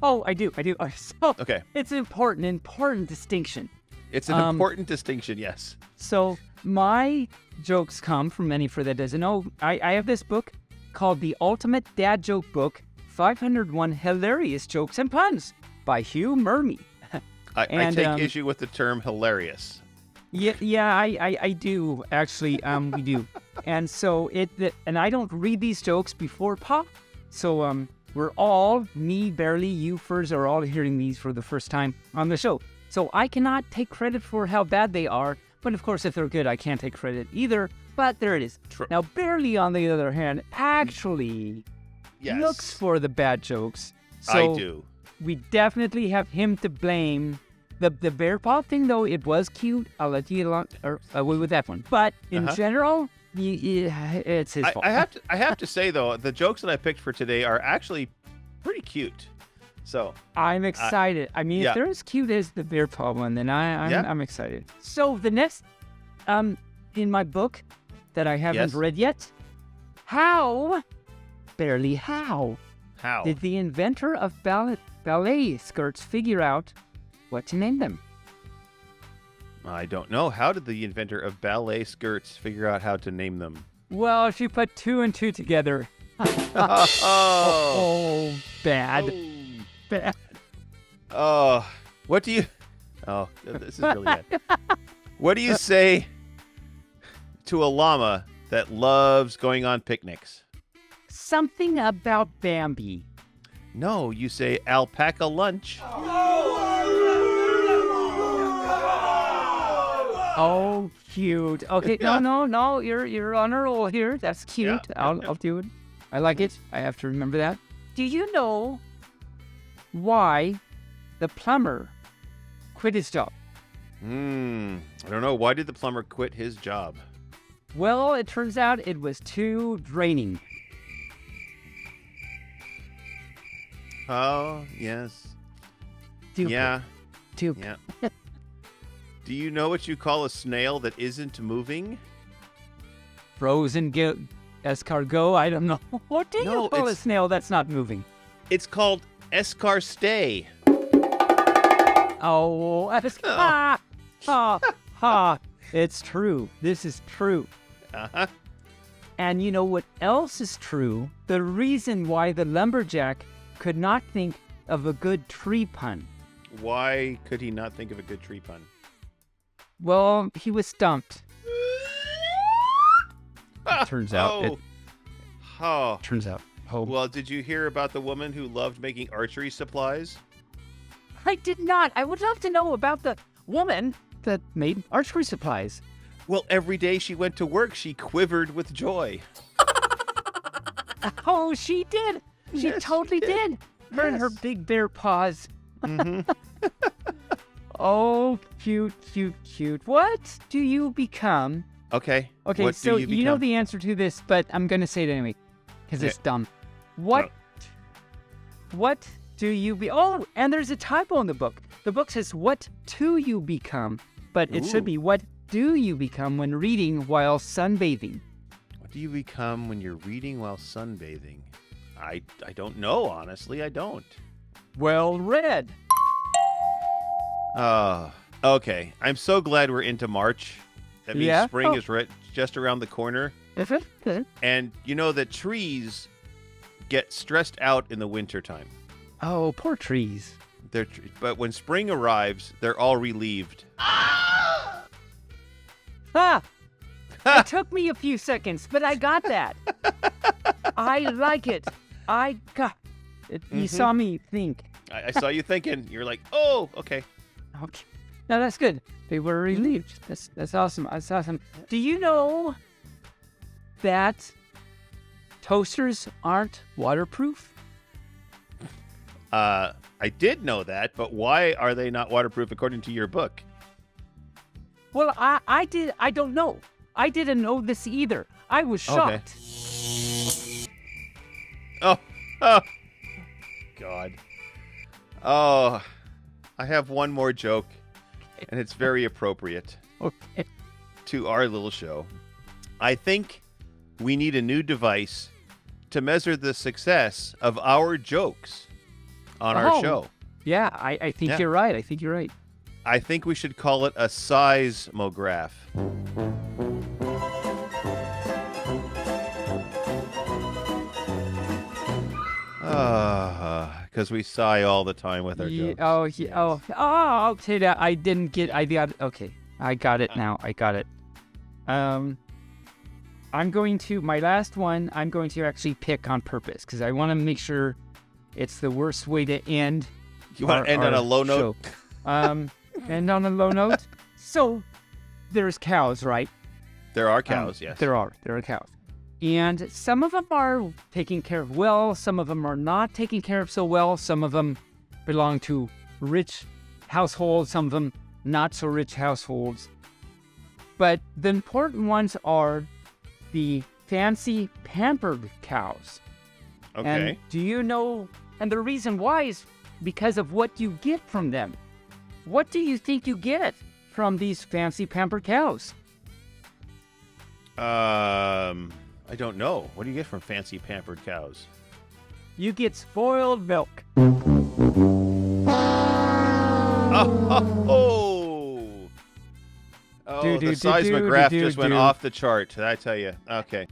Oh, I do. So Okay. it's an important distinction. It's an important distinction, yes. So my jokes come from many for that doesn't know. I have this book called The Ultimate Dad Joke Book, 501 Hilarious Jokes and Puns by Hugh Murmy. I And, take issue with the term hilarious. Yeah, I do actually. We do, and so and I don't read these jokes before pop. So we're all me, Bearly, you furs are all hearing these for the first time on the show. So I cannot take credit for how bad they are, but of course if they're good, I can't take credit either. But there it is. True. Now Bearly, on the other hand, actually Yes. looks for the bad jokes. So I do. we definitely have him to blame. The bear paw thing, though, it was cute. I'll let you away with that one. But in general, it's his fault. I have to say though, the jokes that I picked for today are actually pretty cute. So I'm excited. I mean, yeah. if they're as cute as the bear paw one, then I'm excited. So the next, in my book that I haven't Yes. read yet, how how? did the inventor of ballet skirts figure out what to name them? I don't know. How did the inventor of ballet skirts figure out how to name them? Well, she put 2 and 2 together. Oh. Bad. Oh. Bad. Oh, what do you? Oh, this is really bad. What do you say to a llama that loves going on picnics? Something about Bambi. No, you say alpaca lunch. Oh, cute. Okay, no. You're on a roll here. That's cute. I'll do it. I like it. I have to remember that. Do you know why the plumber quit his job? I don't know. Why did the plumber quit his job? Well, it turns out it was too draining. Oh, yes. Stupid. Yeah. Stupid. Yeah. Do you know what you call a snail that isn't moving? Frozen escargot. I don't know. What do No, you call a it's- snail that's not moving? It's called escarstay. Oh, it's true. This is true. Uh-huh. And you know what else is true? The reason why the lumberjack could not think of a good tree pun. Why could he not think of a good tree pun? Well, he was stumped. Turns out. Oh. Turns out. Oh. Well, did you hear about the woman who loved making archery supplies? I did not. I would love to know about the woman that made archery supplies. Well, every day she went to work, she quivered with joy. Oh, she did. She Yes, totally she did. did. Her and her Yes. big bare paws. Mm-hmm. Oh, cute. What do you become? Okay. Okay, What so do you you know become? the answer to this, but I'm going to say it anyway because it's dumb. What do you be? Oh, and there's a typo in the book. The book says what to you become, but it should Ooh. be what do you become when reading while sunbathing? What do you become when you're reading while sunbathing? I don't know, honestly. I don't. Well read. Okay. I'm so glad we're into March. That means Yeah? spring Oh. is just around the corner. Is it? Good. And you know that trees get stressed out in the wintertime. Oh, poor trees. But when spring arrives, they're all relieved. Ah! It took me a few seconds, but I got that. I like it. I got it. You saw me think. I saw you thinking. You're like, oh, okay. Okay. No, that's good. They were relieved. That's awesome. That's awesome. Do you know that toasters aren't waterproof? I did know that, but why are they not waterproof according to your book? Well, I don't know. I didn't know this either. I was shocked. Oh, God. Oh, I have one more joke, and it's very appropriate Okay. to our little show. I think we need a new device to measure the success of our jokes on our Oh. show. Yeah, I think Yeah. you're right. I think you're right. I think we should call it a seismograph. Because we sigh all the time with our jokes. I'll say that I didn't get. I got. Okay, I got it now. I got it. I'm going to my last one. I'm going to actually pick on purpose because I want to make sure it's the worst way to end. You want to end on a low note? End on a low note. So there's cows, right? There are cows, yes. There are cows. And some of them are taken care of well, some of them are not taken care of so well, some of them belong to rich households, some of them not so rich households. But the important ones are the fancy pampered cows. Okay. And do you know, and the reason why is because of what you get from them. What do you think you get from these fancy pampered cows? I don't know. What do you get from fancy pampered cows? You get spoiled milk. Oh, the seismograph just went off the chart, I tell you. Okay.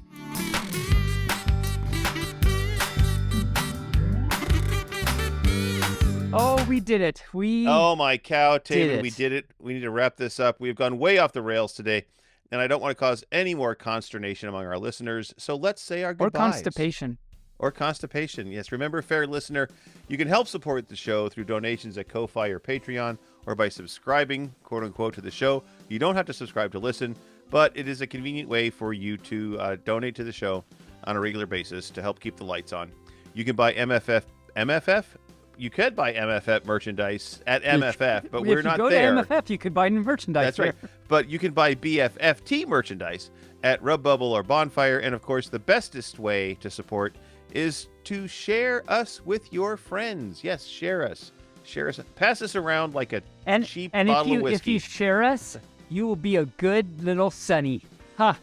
Oh, we did it. Oh my cow, Taebyn, it. we did it. We need to wrap this up. We've gone way off the rails today, and I don't want to cause any more consternation among our listeners. So let's say our Or goodbyes. constipation. Or constipation. Yes, remember, fair listener, you can help support the show through donations at Ko-Fi or Patreon, or by subscribing, quote unquote, to the show. You don't have to subscribe to listen, but it is a convenient way for you to donate to the show on a regular basis to help keep the lights on. You can buy MFF. You could buy MFF merchandise at MFF, but we're not there. If you go to MFF, you could buy new merchandise. That's right. But you can buy BFFT merchandise at Redbubble or Bonfire. And of course, the bestest way to support is to share us with your friends. Yes, share us. Share us. Pass us around like a cheap bottle of whiskey. If you share us, you will be a good little Sonny. Ha!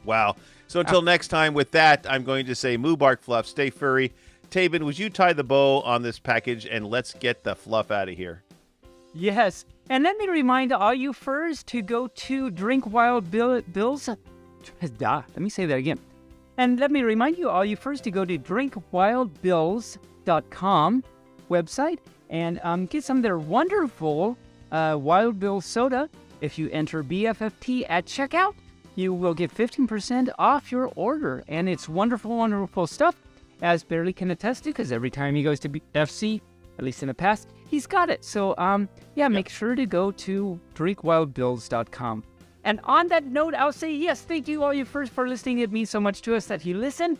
Wow. So until next time, with that, I'm going to say Moobarkfluff, stay furry. Taebyn, would you tie the bow on this package and let's get the fluff out of here? Yes. And let me remind all you furs to go to Drink Wild Bills. Let me say that again. And let me remind you all you furs to go to drinkwildbills.com website and get some of their wonderful Wild Bill soda. If you enter BFFT at checkout, you will get 15% off your order. And it's wonderful, wonderful stuff, as Bearly can attest to, because every time he goes to FC, at least in the past, he's got it. So, make sure to go to drinkwildbills.com. And on that note, I'll say, yes, thank you all you first for listening. It means so much to us that you listen.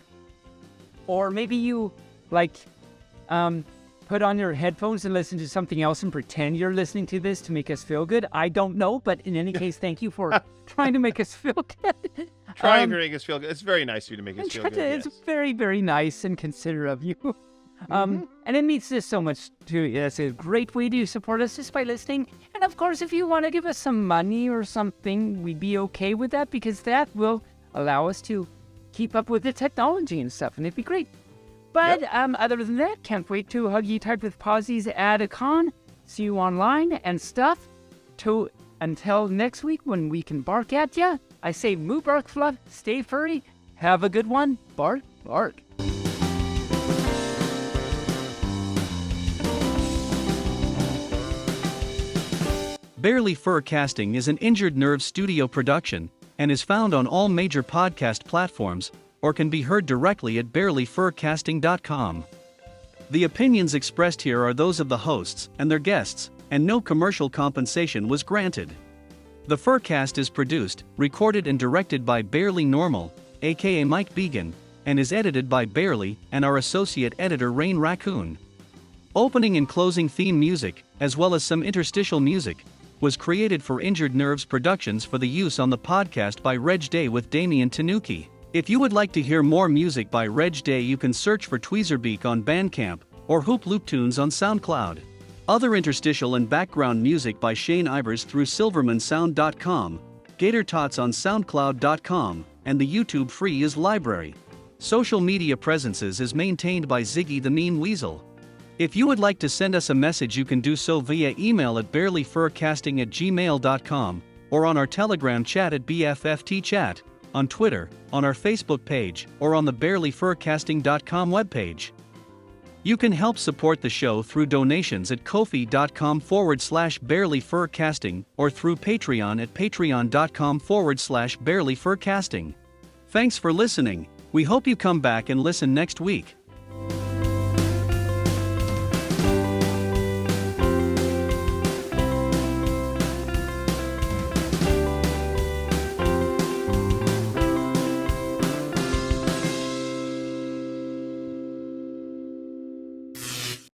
Or maybe you, put on your headphones and listen to something else and pretend you're listening to this to make us feel good. I don't know, but in any case, thank you for trying to make us feel good. Trying to make us feel good. It's very nice of you to make us feel good. It's very, very nice and considerate of you. And it means just so much to you. It's a great way to support us just by listening. And of course, if you want to give us some money or something, we'd be okay with that, because that will allow us to keep up with the technology and stuff, and it'd be great. But other than that, can't wait to hug you tight with Posies at a con. See you online and stuff. Until next week when we can bark at ya, I say Moobarkfluff, stay furry, have a good one, bark, bark. Bearly Furcasting is an Injured Nerve studio production and is found on all major podcast platforms, or can be heard directly at bearlyfurcasting.com. The opinions expressed here are those of the hosts and their guests, and no commercial compensation was granted. The Furcast is produced, recorded and directed by Bearly Normal, aka Mike Began, and is edited by Bearly and our associate editor Rain Raccoon. Opening and closing theme music, as well as some interstitial music, was created for Injured Nerves Productions for the use on the podcast by Reg Day with Damian Tanuki. If you would like to hear more music by Reg Day, you can search for Tweezerbeak on Bandcamp, or Hoop Loop Tunes on SoundCloud. Other interstitial and background music by Shane Ivers through silvermansound.com, Gator Tots on soundcloud.com, and the YouTube Free is Library. Social media presences is maintained by Ziggy the Mean Weasel. If you would like to send us a message, you can do so via email at bearlyfurcasting@gmail.com, or on our Telegram chat at BFFTchat, on Twitter, on our Facebook page, or on the bearlyfurcasting.com webpage. You can help support the show through donations at ko-fi.com/bearlyfurcasting, or through Patreon at patreon.com/bearlyfurcasting. Thanks for listening. We hope you come back and listen next week.